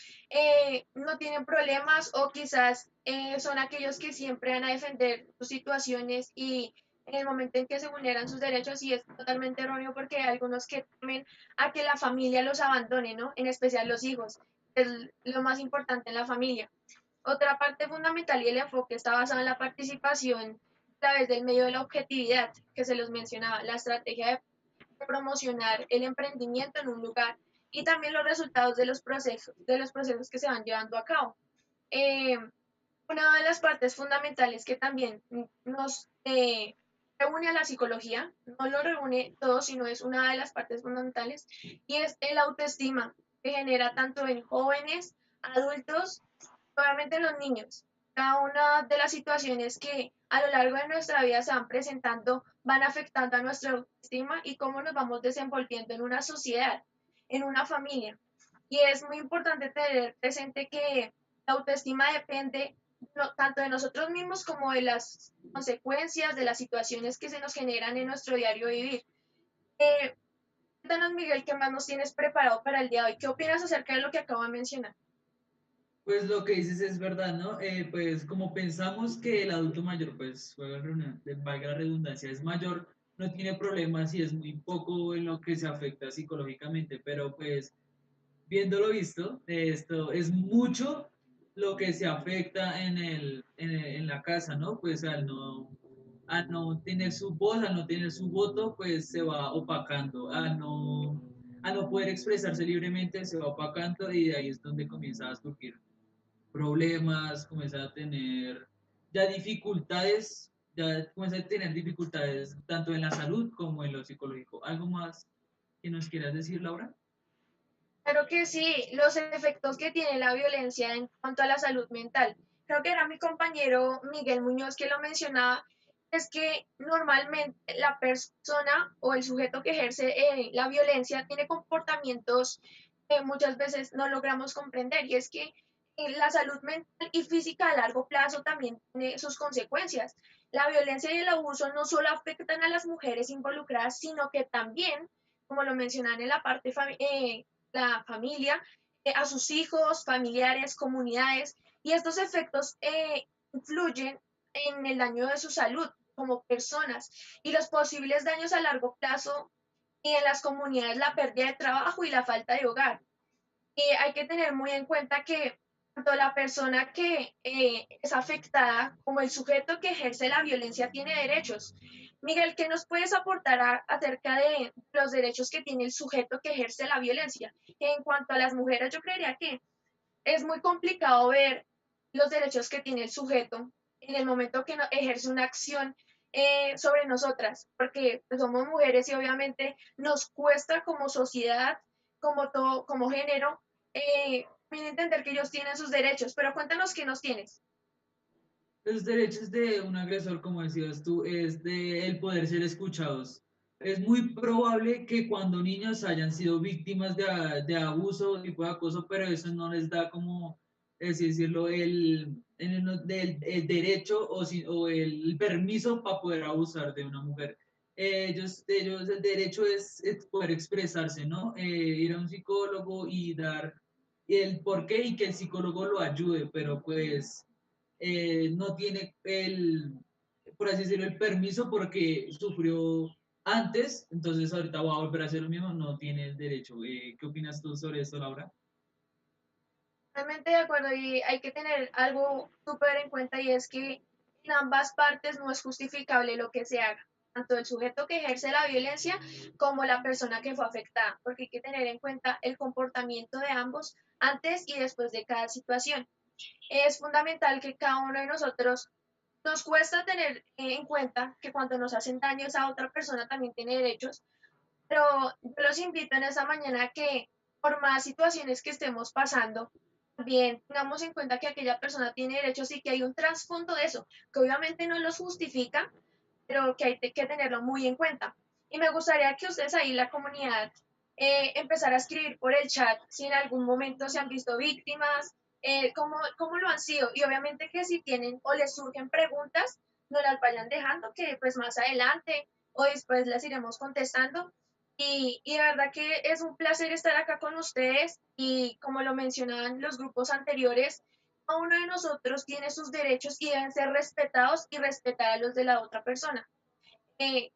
no tienen problemas o quizás son aquellos que siempre van a defender sus situaciones y en el momento en que se vulneran sus derechos, y es totalmente erróneo porque hay algunos que temen a que la familia los abandone, ¿no? En especial los hijos, es lo más importante en la familia. Otra parte fundamental y el enfoque está basado en la participación a través del medio de la objetividad, que se los mencionaba, la estrategia de promocionar el emprendimiento en un lugar y también los resultados de los procesos que se van llevando a cabo. Eh, una de las partes fundamentales que también nos reúne a la psicología, no lo reúne todo, sino es una de las partes fundamentales, y es el autoestima que genera tanto en jóvenes, adultos, obviamente los niños. Cada una de las situaciones que a lo largo de nuestra vida se van presentando van afectando a nuestra autoestima y cómo nos vamos desenvolviendo en una sociedad, en una familia. Y es muy importante tener presente que la autoestima depende tanto de nosotros mismos como de las consecuencias, de las situaciones que se nos generan en nuestro diario vivir. Eh, Cuéntanos, Miguel, ¿qué más nos tienes preparado para el día de hoy? ¿Qué opinas acerca de lo que acabo de mencionar? Pues lo que dices es verdad, ¿no? Pues como pensamos que el adulto mayor, pues, valga la redundancia, es mayor, no tiene problemas y es muy poco en lo que se afecta psicológicamente, pero pues viéndolo visto, esto es mucho lo que se afecta en la casa, ¿no? Pues al no tener su voz, al no tener su voto, pues se va opacando, al no poder expresarse libremente, se va opacando y de ahí es donde comienza a surgir problemas, comienza a tener ya dificultades, ya comienza a tener dificultades tanto en la salud como en lo psicológico. ¿Algo más que nos quieras decir, Laura? Claro que sí, los efectos que tiene la violencia en cuanto a la salud mental. Creo que era mi compañero Miguel Muñoz que lo mencionaba, es que normalmente la persona o el sujeto que ejerce la violencia tiene comportamientos que muchas veces no logramos comprender, y es que la salud mental y física a largo plazo también tiene sus consecuencias. La violencia y el abuso no solo afectan a las mujeres involucradas, sino que también, como lo mencionan en la parte la familia, a sus hijos, familiares, comunidades, y estos efectos influyen en el daño de su salud como personas y los posibles daños a largo plazo y en las comunidades, la pérdida de trabajo y la falta de hogar. Y hay que tener muy en cuenta que tanto la persona que es afectada como el sujeto que ejerce la violencia tiene derechos. Miguel, ¿qué nos puedes aportar acerca de los derechos que tiene el sujeto que ejerce la violencia? En cuanto a las mujeres, yo creería que es muy complicado ver los derechos que tiene el sujeto en el momento que ejerce una acción sobre nosotras, porque pues, somos mujeres y obviamente nos cuesta como sociedad, como todo, como género, entender que ellos tienen sus derechos, pero cuéntanos qué nos tienes. Los derechos de un agresor, como decías tú, es de el poder ser escuchados. es muy probable que cuando niños hayan sido víctimas de abuso, tipo de acoso, pero eso no les da como, es decirlo, el derecho o el permiso para poder abusar de una mujer. Ellos, el derecho es poder expresarse, ¿no? Ir a un psicólogo y dar el porqué y que el psicólogo lo ayude, pero pues no tiene por así decirlo, el permiso porque sufrió antes, entonces ahorita va a volver a hacer lo mismo, no tiene el derecho. ¿Qué opinas tú sobre esto, Laura? Totalmente de acuerdo y hay que tener algo súper en cuenta y es que en ambas partes no es justificable lo que se haga, tanto el sujeto que ejerce la violencia como la persona que fue afectada, porque hay que tener en cuenta el comportamiento de ambos antes y después de cada situación. Es fundamental que cada uno de nosotros nos cuesta tener en cuenta que cuando nos hacen daño esa otra persona también tiene derechos, pero yo los invito en esta mañana a que por más situaciones que estemos pasando, también tengamos en cuenta que aquella persona tiene derechos y que hay un trasfondo de eso, que obviamente no los justifica, pero que hay que tenerlo muy en cuenta. Y me gustaría que ustedes ahí, la comunidad, empezar a escribir por el chat si en algún momento se han visto víctimas, cómo lo han sido. Y obviamente que si tienen o les surgen preguntas, no las vayan dejando, que pues más adelante o después las iremos contestando. Y de verdad que es un placer estar acá con ustedes y como lo mencionaban los grupos anteriores, cada uno de nosotros tiene sus derechos y deben ser respetados y respetar a los de la otra persona. Eh,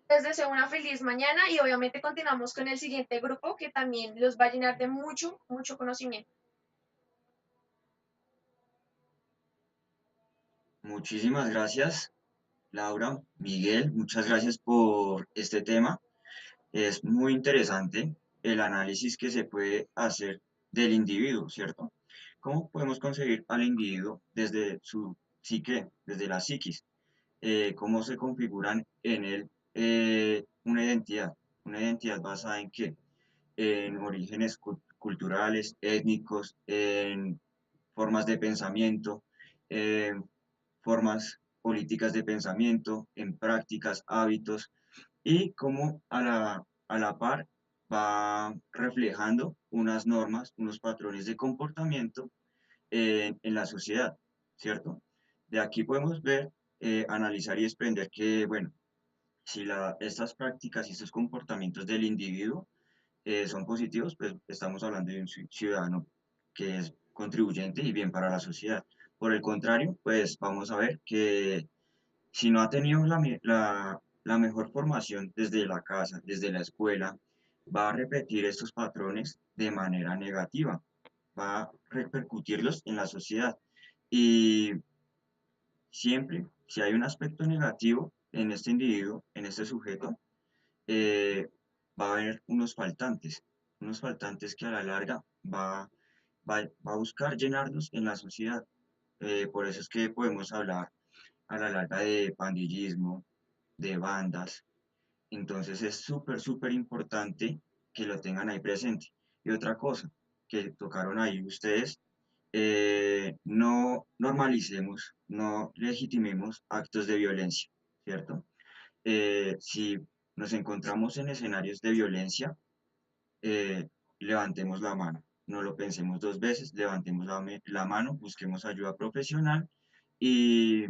Les deseo una feliz mañana y obviamente continuamos con el siguiente grupo que también los va a llenar de mucho, mucho conocimiento. Muchísimas gracias, Laura, Miguel, muchas gracias por este tema. Es muy interesante el análisis que se puede hacer del individuo, ¿cierto? ¿Cómo podemos concebir al individuo desde su psique, desde la psiquis? ¿Cómo se configuran en él una identidad basada en qué? En orígenes culturales, étnicos, en formas de pensamiento, en formas políticas de pensamiento, en prácticas, hábitos, y cómo a la par va reflejando unas normas, unos patrones de comportamiento en la sociedad, ¿cierto? De aquí podemos ver, analizar y desprender que, bueno, si estas prácticas y estos comportamientos del individuo son positivos, pues estamos hablando de un ciudadano que es contribuyente y bien para la sociedad. Por el contrario, pues vamos a ver que si no ha tenido la mejor formación desde la casa, desde la escuela, va a repetir estos patrones de manera negativa, va a repercutirlos en la sociedad. Y siempre, si hay un aspecto negativo en este individuo, en este sujeto, eh, va a haber unos faltantes que a la larga va a buscar llenarlos en la sociedad. Por eso es que podemos hablar a la larga de pandillismo, de bandas. Entonces es súper, súper importante que lo tengan ahí presente. Y otra cosa que tocaron ahí ustedes, no normalicemos, no legitimemos actos de violencia, ¿cierto? Si nos encontramos en escenarios de violencia, levantemos la mano, no lo pensemos dos veces, levantemos la mano, busquemos ayuda profesional y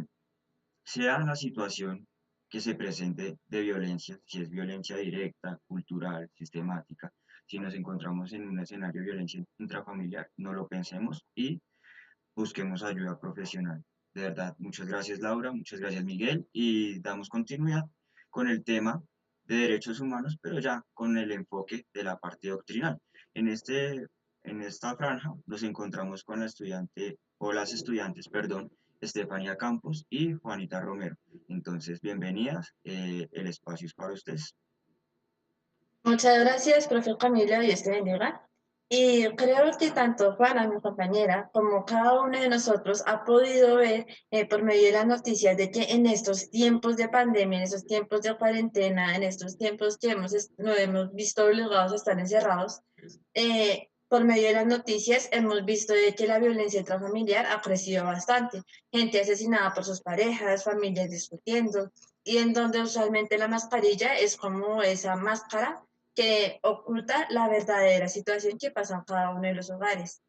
sea la situación que se presente de violencia, si es violencia directa, cultural, sistemática, si nos encontramos en un escenario de violencia intrafamiliar, no lo pensemos y busquemos ayuda profesional. De verdad, muchas gracias Laura, muchas gracias Miguel y damos continuidad con el tema de derechos humanos, pero ya con el enfoque de la parte doctrinal. En esta franja nos encontramos con la estudiante o las estudiantes, perdón, Estefanía Campos y Juanita Romero. Entonces, bienvenidas, el espacio es para ustedes. Muchas gracias, profe Camilo, y este bendiga. Y creo que tanto Juana, mi compañera, como cada uno de nosotros ha podido ver por medio de las noticias de que en estos tiempos de pandemia, en estos tiempos de cuarentena, en estos tiempos que nos hemos visto obligados a estar encerrados, por medio de las noticias hemos visto de que la violencia intrafamiliar ha crecido bastante. Gente asesinada por sus parejas, familias discutiendo, y en donde usualmente la mascarilla es como esa máscara que oculta la verdadera situación que pasa en cada uno de los hogares.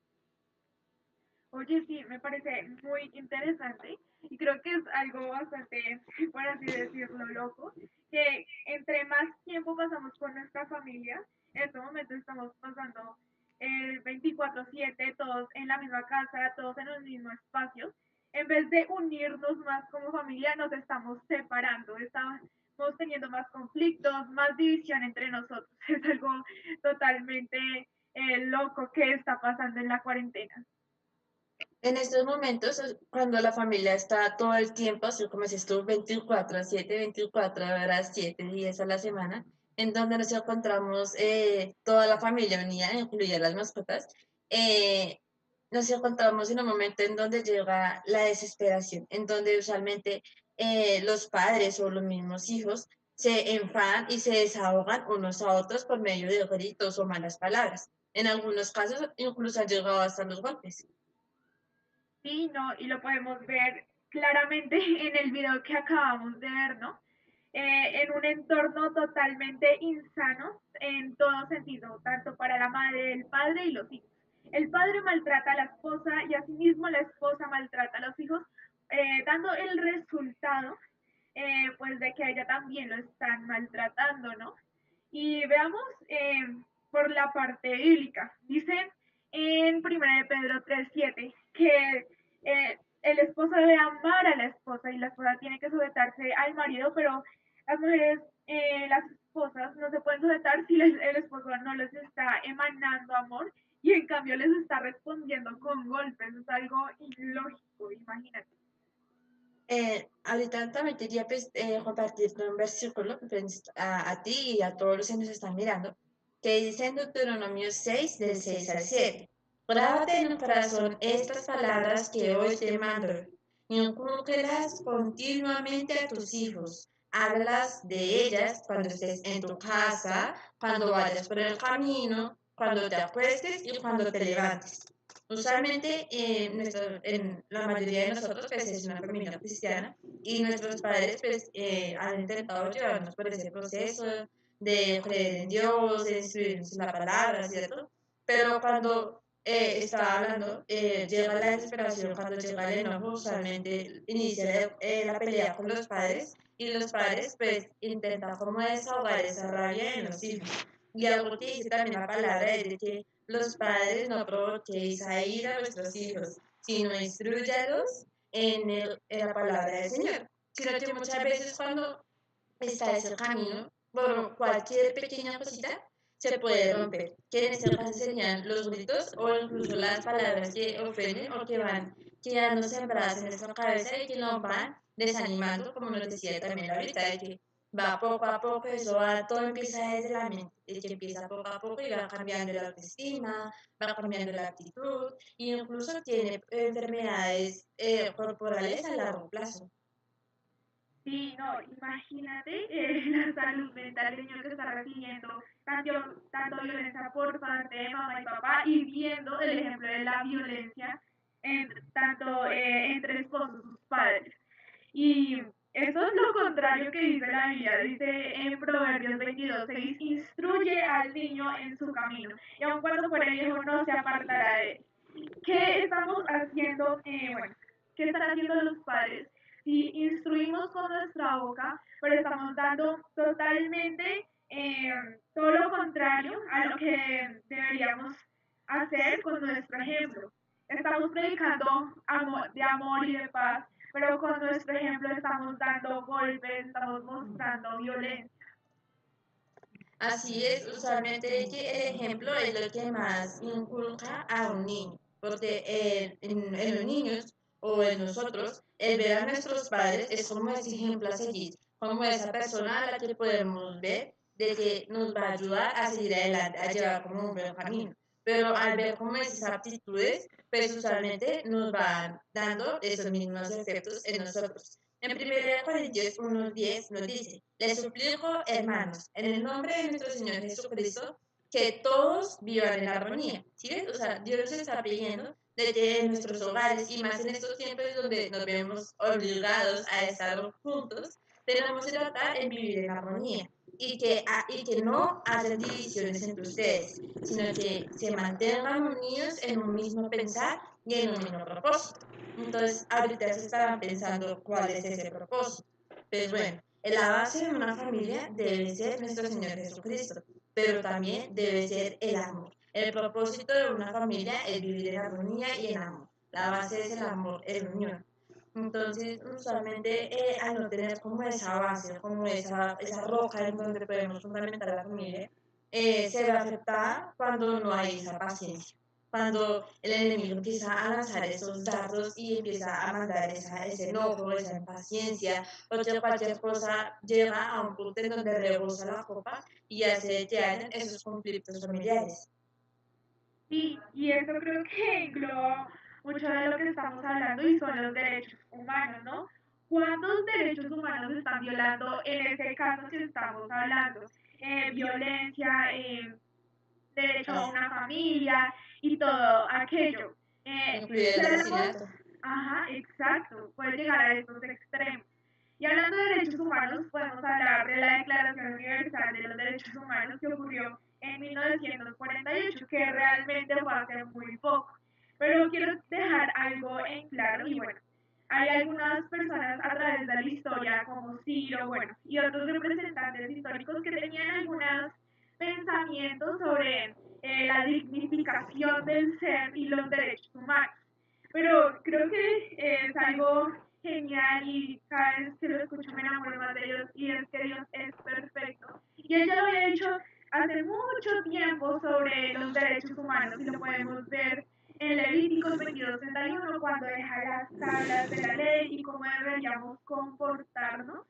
Oye, sí, me parece muy interesante y creo que es algo bastante, por así decirlo, loco, que entre más tiempo pasamos con nuestra familia, en este momento estamos pasando el 24/7, todos en la misma casa, todos en los mismos espacios, en vez de unirnos más como familia, nos estamos separando, estamos teniendo más conflictos, más división entre nosotros. Es algo totalmente loco que está pasando en la cuarentena. En estos momentos, cuando la familia está todo el tiempo, así como si estuvo 24/7, 24 horas, 7 días a la semana, en donde nos encontramos toda la familia unida, incluida las mascotas, eh, nos encontramos en un momento en donde llega la desesperación, en donde usualmente los padres o los mismos hijos se enfadan y se desahogan unos a otros por medio de gritos o malas palabras. En algunos casos, incluso han llegado hasta los golpes. Sí, no, y lo podemos ver claramente en el video que acabamos de ver, ¿no? En un entorno totalmente insano en todo sentido, tanto para la madre, el padre y los hijos. El padre maltrata a la esposa y asimismo la esposa maltrata a los hijos, dando el resultado, pues, de que a ella también lo están maltratando, ¿no? Y veamos por la parte bíblica. Dice en 1 de Pedro 3:7 que el esposo debe amar a la esposa y la esposa tiene que sujetarse al marido, pero las mujeres, las esposas no se pueden sujetar si el esposo no les está emanando amor y en cambio les está respondiendo con golpes. Es algo ilógico, imagínate. Ahorita también quería pues, compartirte un versículo pues, a ti y a todos los que nos están mirando, que dice en Deuteronomio 6, del 6 al 7. Grábate en el corazón estas palabras que hoy te mando, incúlquelas continuamente a tus hijos, háblalas de ellas cuando estés en tu casa, cuando vayas por el camino, cuando te acuestes y cuando te levantes. Usualmente, en la mayoría de nosotros pues, es una familia cristiana y nuestros padres pues, han intentado llevarnos por ese proceso de creer en Dios, de instruirnos en la palabra, ¿cierto? Pero cuando estaba hablando, llega la desesperación, cuando llega el enojo, usualmente inicia la pelea con los padres y los padres pues intentan como desahogar esa rabia en los hijos. Y algo que dice también la palabra es de que los padres no provoquéis a ira a vuestros hijos, sino instruyalos en la palabra del Señor. Sino que muchas veces cuando está ese camino, por cualquier pequeña cosita, se puede romper. Que en este caso serían los gritos o incluso las palabras que ofenden o que van quedando sembradas en nuestra cabeza y que nos van desanimando, como nos decía también ahorita, de que va poco a poco, eso va, todo empieza desde la mente, de que empieza poco a poco y va cambiando la autoestima, va cambiando la actitud, e incluso tiene enfermedades corporales a largo plazo. Sí, no, imagínate la salud mental del niño que está recibiendo tanto violencia por parte de mamá y papá y viendo el ejemplo de la violencia tanto entre esposos, sus padres. Y eso es lo contrario que dice la Biblia, dice en Proverbios 22:6, instruye al niño en su camino, y aun cuando fuera viejo no se apartará de él. ¿Qué estamos haciendo? Bueno, ¿qué están haciendo los padres? Si instruimos con nuestra boca, pero estamos dando totalmente todo lo contrario a lo que deberíamos hacer con nuestro ejemplo. Estamos predicando de amor y de paz, pero con nuestro ejemplo estamos dando golpes, estamos mostrando violencia. Así es, usualmente que el ejemplo es lo que más inculca a un niño, porque en los niños o en nosotros, el ver a nuestros padres es como ese ejemplo a seguir, como esa persona a la que podemos ver de que nos va a ayudar a seguir adelante, a llevar como un buen camino. Pero al ver como esas aptitudes, pues usualmente nos van dando esos mismos efectos en nosotros. En 1 Corintios 1:10 nos dice, les suplico, hermanos, en el nombre de nuestro Señor Jesucristo, que todos vivan en armonía. ¿Sí ves? O sea, Dios nos está pidiendo de que en nuestros hogares y más en estos tiempos donde nos vemos obligados a estar juntos, tenemos que tratar en vivir en armonía y que no haya divisiones entre ustedes, sino que se mantengan unidos en un mismo pensar y en un mismo propósito. Entonces, ahorita se estaban pensando cuál es ese propósito. Pues bueno, la base de una familia debe ser nuestro Señor Jesucristo, pero también debe ser el amor. El propósito de una familia es vivir en armonía y en amor. La base es el amor, el unión. Entonces, usualmente al no tener como esa base, como esa roca en donde podemos fundamentar la familia, se ve afectada cuando no hay esa paciencia. Cuando el enemigo empieza a lanzar esos dardos y empieza a mandar ese enojo, esa impaciencia, cualquier cosa lleva a un punto en donde rebosa la copa y hace que hayan esos conflictos familiares. Sí, y eso creo que engloba mucho de lo que estamos hablando y son los derechos humanos, ¿no? ¿Cuántos derechos humanos se están violando en este caso que estamos hablando? Violencia, derecho a una familia y todo aquello. Incluye el asesinato. Ajá, exacto, puede llegar a estos extremos. Y hablando de derechos humanos, podemos hablar de la Declaración Universal de los Derechos Humanos que ocurrió en 1948, que realmente fue hace muy poco. Pero quiero dejar algo en claro y bueno, hay algunas personas a través de la historia como Ciro, bueno, y otros representantes históricos que tenían algunos pensamientos sobre la dignificación del ser y los derechos humanos. Pero creo que es algo genial y cada vez que lo escucho me enamoro más de Dios y es que Dios es perfecto. Y ella lo había dicho hace mucho tiempo sobre los derechos humanos y lo podemos ver en Levíticos 22:31 cuando deja las tablas de la ley y cómo deberíamos comportarnos.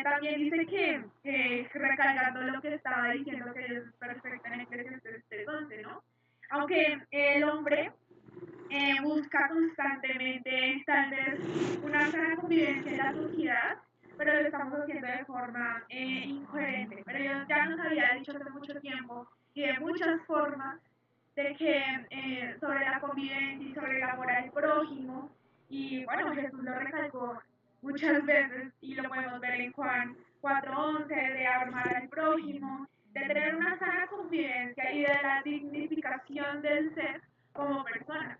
También dice que, recalcando lo que estaba diciendo, que Dios es perfecto en Eclesiastes 3:11, ¿no? Aunque el hombre busca constantemente tal vez una sana convivencia en la sociedad, pero lo estamos haciendo de forma incoherente. Pero Dios ya nos había dicho hace mucho tiempo y de muchas formas de que sobre la convivencia y sobre el amor al prójimo, y bueno, Jesús lo recalcó muchas veces y lo podemos ver en Juan 4:11, de amar al prójimo, de tener una sana convivencia y de la dignificación del ser como persona.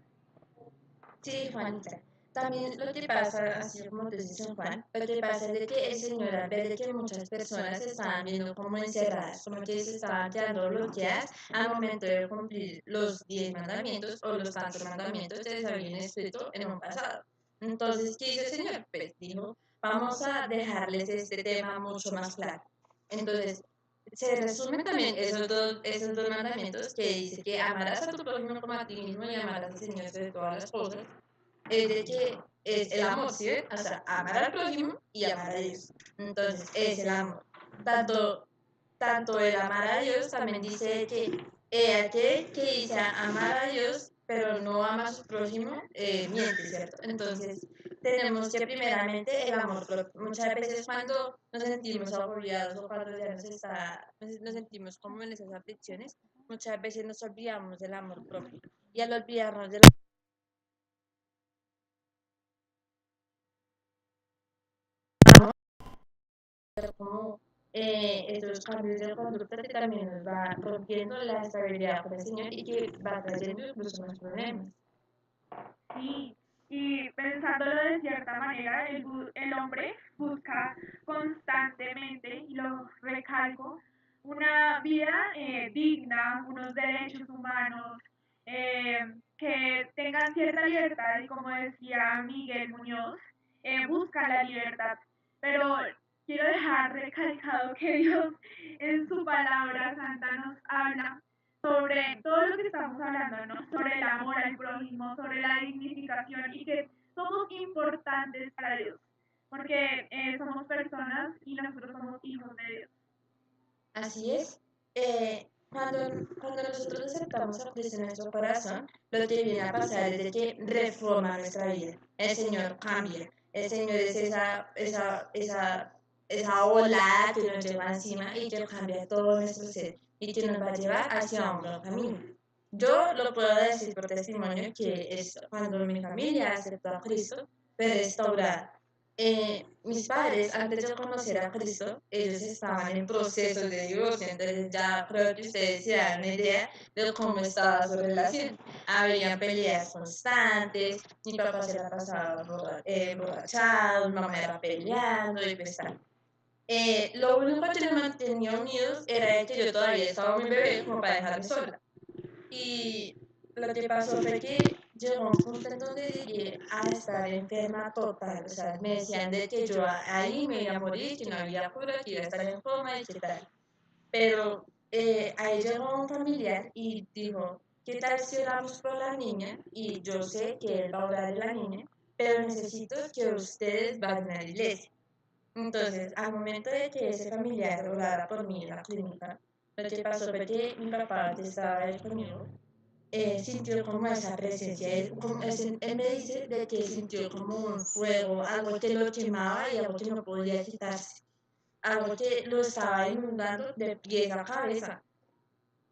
Sí, Juanita. También lo que pasa, así como te dice San Juan, lo que pasa es de que el Señor, al ver de que muchas personas se estaban viendo como encerradas, como que se estaban quedando bloqueadas al momento de cumplir los 10 mandamientos o los tantos mandamientos que les habían escrito en un pasado. Entonces, ¿qué hizo el Señor? Pues dijo, vamos a dejarles este tema mucho más claro. Entonces, se resumen también esos dos mandamientos que dice que amarás a tu prójimo como a ti mismo y amarás al Señor sobre todas las cosas. Es de que es el amor, ¿sí ven? O sea, amar al prójimo y amar a Dios. Entonces, es el amor. Tanto el amar a Dios también dice que aquel que dice amar a Dios, pero no ama a su prójimo, miente, ¿cierto? Entonces, tenemos que primeramente el amor propio. Muchas veces cuando nos sentimos agobiados o cuando ya nos sentimos como en esas aflicciones, muchas veces nos olvidamos del amor propio. Y al olvidarnos del como estos cambios de conducta que también nos va rompiendo la estabilidad con el Señor y que va trayendo incluso más problemas. Sí, y pensándolo de cierta manera, el hombre busca constantemente, y lo recalco, una vida digna, unos derechos humanos, que tengan cierta libertad, y como decía Miguel Muñoz, buscan la libertad. Pero quiero dejar recalcado que Dios en su palabra santa nos habla sobre todo lo que estamos hablando, ¿no? Sobre el amor al prójimo, sobre la dignificación y que somos importantes para Dios, porque somos personas y nosotros somos hijos de Dios. Así es. Cuando nosotros aceptamos a Cristo en nuestro corazón, lo que viene a pasar es de que reforma nuestra vida. El Señor cambia. El Señor es esa ola que nos lleva encima y que cambia todo nuestro ser y que nos va a llevar hacia un buen camino. Yo lo puedo decir por testimonio que es cuando mi familia aceptó a Cristo, fue restaurada. mis padres, antes de conocer a Cristo, ellos estaban en proceso de divorcio, entonces ya creo que ustedes se dan una idea de cómo estaba su relación. Habían peleas constantes, mi papá se la pasaba emborrachado, mi mamá era peleando y pues tal. Lo único que nos mantenía unidos era de que yo todavía estaba muy bebé como para dejarme sola. Y lo que pasó fue que llegó un punto en donde llegué a estar enferma total. O sea, me decían de que yo ahí me iba a morir, que no había cura, que iba a estar en coma y qué tal. Pero ahí llegó un familiar y dijo, ¿qué tal si oramos por la niña? Y yo sé que él va a orar de la niña, pero necesito que ustedes vayan a la iglesia. Entonces, al momento de que ese familiar orara por mí en la clínica, lo que pasó fue que mi papá, que estaba ahí conmigo, sintió como esa presencia. Él me dice de que sintió como un fuego, algo que lo quemaba y algo que no podía quitarse, algo que lo estaba inundando de pies a cabeza.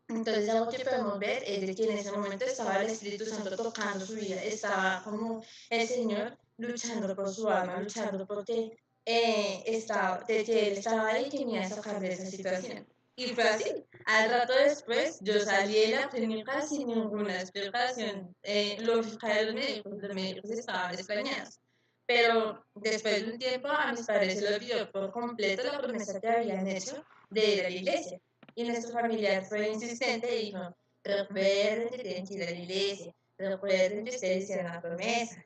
Entonces, algo que podemos ver es de que en ese momento estaba el Espíritu Santo tocando su vida, estaba como el Señor luchando por su alma, luchando porque de que él estaba ahí y quería sacar de esa situación. Y fue así. Al rato después, yo salí de la clínica sin ninguna explicación lógica de los médicos estaban extrañados. Pero después de un tiempo, a mis padres se les olvidó por completo la promesa que habían hecho de ir a la iglesia. Y nuestro familiar fue insistente y dijo, recuerden que tienen que ir a la iglesia, recuerden que ustedes hicieron la promesa.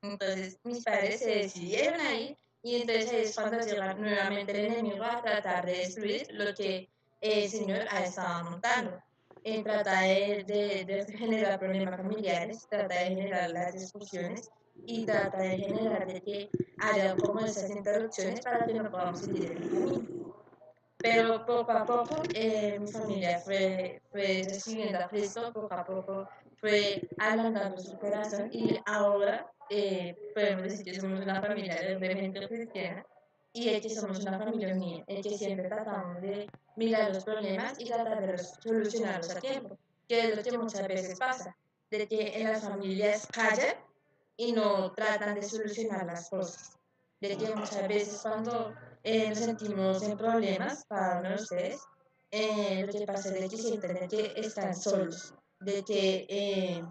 Entonces mis padres se decidieron ahí y entonces ahí es cuando llega nuevamente el enemigo a tratar de destruir lo que el Señor ha estado montando. En tratar de generar problemas familiares, trata de generar las discusiones y trata de generar de que haya como esas interrupciones para que no podamos seguir el camino. Pero poco a poco mi familia fue recibiendo a Cristo, poco a poco fue ablandando su corazón y ahora podemos decir que somos una familia realmente cristiana y de que somos una familia unida, en que siempre tratamos de mirar los problemas y tratar de solucionarlos a tiempo, que es lo que muchas veces pasa, de que en las familias callan y no tratan de solucionar las cosas, de que muchas veces cuando nos sentimos en problemas, para uno de ustedes, lo que pasa es de que sienten de que están solos, de que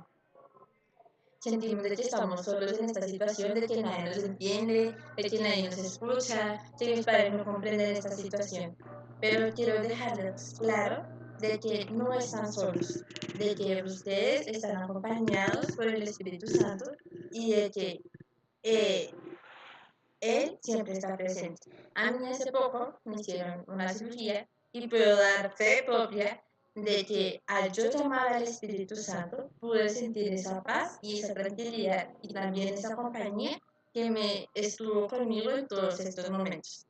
sentimos de que estamos solos en esta situación, de que nadie nos entiende, de que nadie nos escucha, que mis padres no comprenden esta situación. Pero quiero dejarles claro de que no están solos, de que ustedes están acompañados por el Espíritu Santo y de que eh, él siempre está presente. A mí hace poco me hicieron una cirugía y puedo dar fe propia de que al yo llamar al Espíritu Santo pude sentir esa paz y esa tranquilidad y también esa compañía que me estuvo conmigo en todos estos momentos.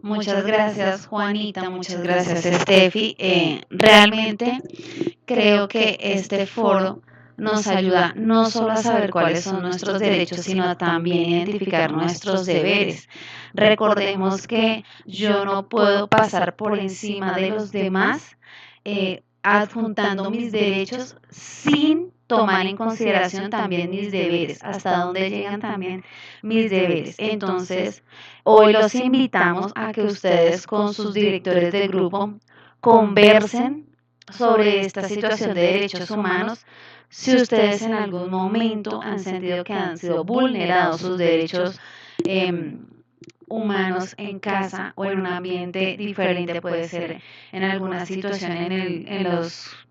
Muchas gracias, Juanita, muchas gracias, Steffi. Realmente creo que este foro nos ayuda no solo a saber cuáles son nuestros derechos, sino también identificar nuestros deberes. Recordemos que yo no puedo pasar por encima de los demás adjuntando mis derechos sin tomar en consideración también mis deberes, hasta dónde llegan también mis deberes. Entonces, hoy los invitamos a que ustedes con sus directores de grupo conversen sobre esta situación de derechos humanos. Si ustedes en algún momento han sentido que han sido vulnerados sus derechos humanos en casa o en un ambiente diferente, puede ser en alguna situación en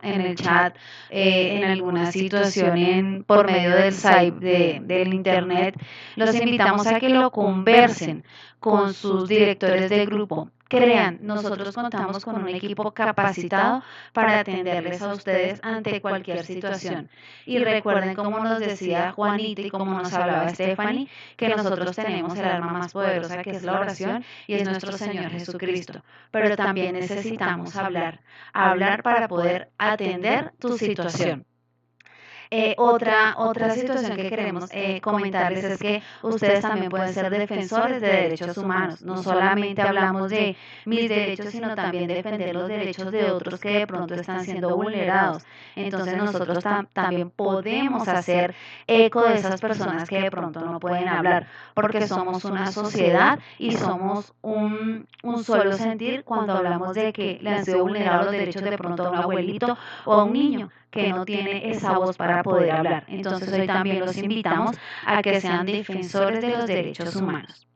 el chat, en alguna situación por medio del internet, los invitamos a que lo conversen con sus directores del grupo. Crean, nosotros contamos con un equipo capacitado para atenderles a ustedes ante cualquier situación. Y recuerden, como nos decía Juanita y como nos hablaba Stephanie, que nosotros tenemos el arma más poderosa, que es la oración, y es nuestro Señor Jesucristo. Pero también necesitamos hablar para poder atender tu situación. Otra situación que queremos comentarles es que ustedes también pueden ser defensores de derechos humanos. No solamente hablamos de mis derechos, sino también defender los derechos de otros que de pronto están siendo vulnerados. Entonces nosotros también podemos hacer eco de esas personas que de pronto no pueden hablar, porque somos una sociedad y somos un solo sentir cuando hablamos de que le han sido vulnerados los derechos de pronto a un abuelito o a un niño que no tiene esa voz para poder hablar. Entonces hoy también los invitamos a que sean defensores de los derechos humanos.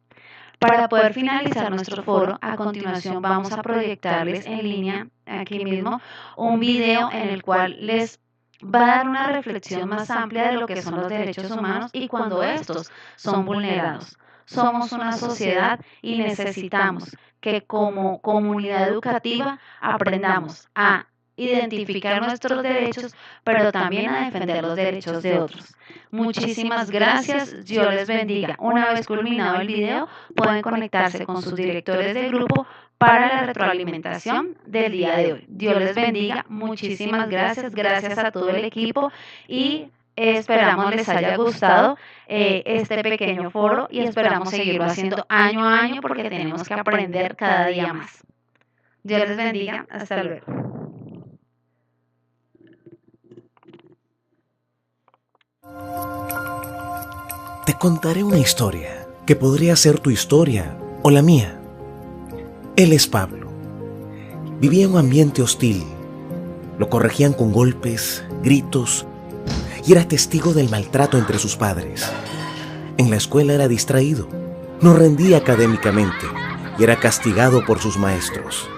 Para poder finalizar nuestro foro, a continuación vamos a proyectarles en línea, aquí mismo, un video en el cual les va a dar una reflexión más amplia de lo que son los derechos humanos y cuando estos son vulnerados. Somos una sociedad y necesitamos que como comunidad educativa aprendamos a identificar nuestros derechos, pero también a defender los derechos de otros. Muchísimas gracias, Dios les bendiga. Una vez culminado el video, pueden conectarse con sus directores de grupo para la retroalimentación del día de hoy. Dios les bendiga, muchísimas gracias, gracias a todo el equipo y esperamos les haya gustado este pequeño foro y esperamos seguirlo haciendo año a año porque tenemos que aprender cada día más. Dios les bendiga, hasta luego. Te contaré una historia que podría ser tu historia o la mía. Él es Pablo. Vivía en un ambiente hostil. Lo corregían con golpes, gritos y era testigo del maltrato entre sus padres. En la escuela era distraído, no rendía académicamente y era castigado por sus maestros.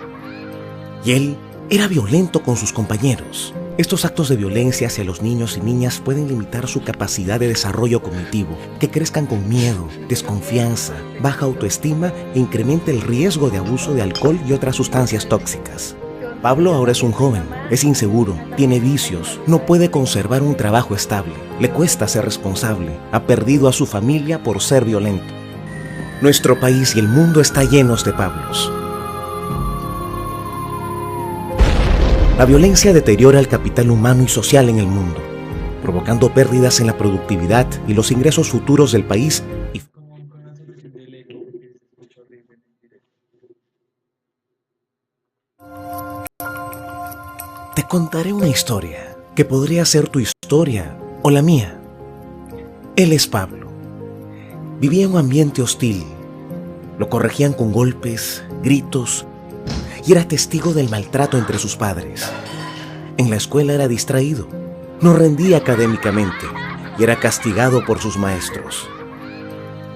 Y él era violento con sus compañeros. Estos actos de violencia hacia los niños y niñas pueden limitar su capacidad de desarrollo cognitivo, que crezcan con miedo, desconfianza, baja autoestima e incremente el riesgo de abuso de alcohol y otras sustancias tóxicas. Pablo ahora es un joven, es inseguro, tiene vicios, no puede conservar un trabajo estable, le cuesta ser responsable, ha perdido a su familia por ser violento. Nuestro país y el mundo está llenos de Pablos. La violencia deteriora el capital humano y social en el mundo, provocando pérdidas en la productividad y los ingresos futuros del país y Te contaré una historia que podría ser tu historia o la mía. Él es Pablo. Vivía en un ambiente hostil. Lo corregían con golpes, gritos y era testigo del maltrato entre sus padres. En la escuela era distraído, no rendía académicamente y era castigado por sus maestros.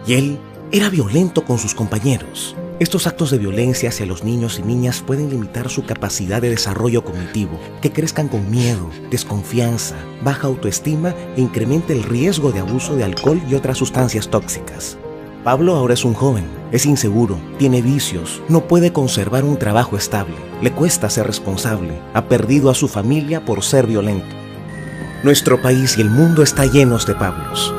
Y él era violento con sus compañeros. Estos actos de violencia hacia los niños y niñas pueden limitar su capacidad de desarrollo cognitivo, que crezcan con miedo, desconfianza, baja autoestima e incremente el riesgo de abuso de alcohol y otras sustancias tóxicas. Pablo ahora es un joven, es inseguro, tiene vicios, no puede conservar un trabajo estable, le cuesta ser responsable, ha perdido a su familia por ser violento. Nuestro país y el mundo está llenos de Pablos.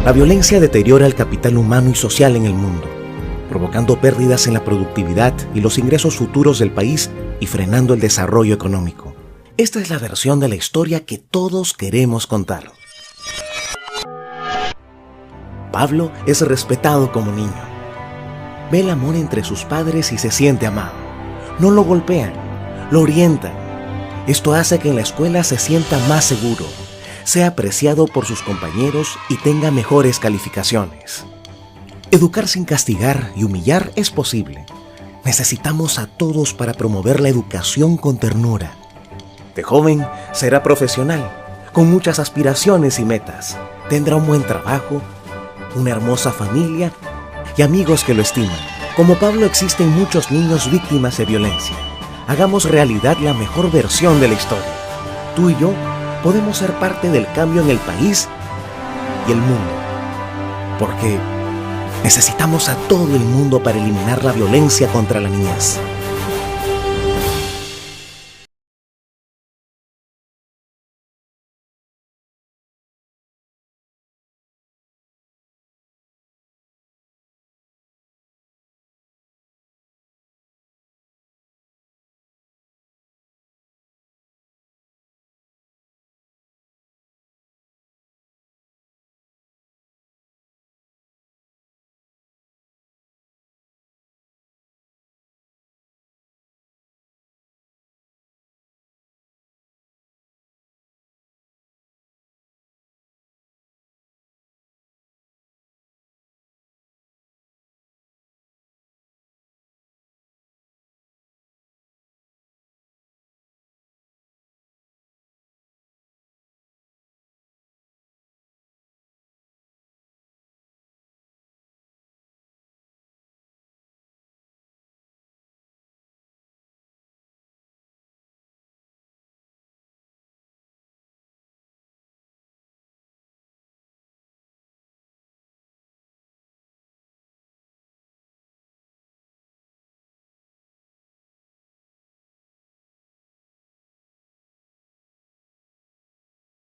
La violencia deteriora el capital humano y social en el mundo, provocando pérdidas en la productividad y los ingresos futuros del país y frenando el desarrollo económico. Esta es la versión de la historia que todos queremos contar. Pablo es respetado como niño. Ve el amor entre sus padres y se siente amado. No lo golpean, lo orientan. Esto hace que en la escuela se sienta más seguro, sea apreciado por sus compañeros y tenga mejores calificaciones. Educar sin castigar y humillar es posible. Necesitamos a todos para promover la educación con ternura. De joven será profesional, con muchas aspiraciones y metas. Tendrá un buen trabajo, una hermosa familia y amigos que lo estiman. Como Pablo existen muchos niños víctimas de violencia. Hagamos realidad la mejor versión de la historia. Tú y yo podemos ser parte del cambio en el país y el mundo. Porque necesitamos a todo el mundo para eliminar la violencia contra la niñez.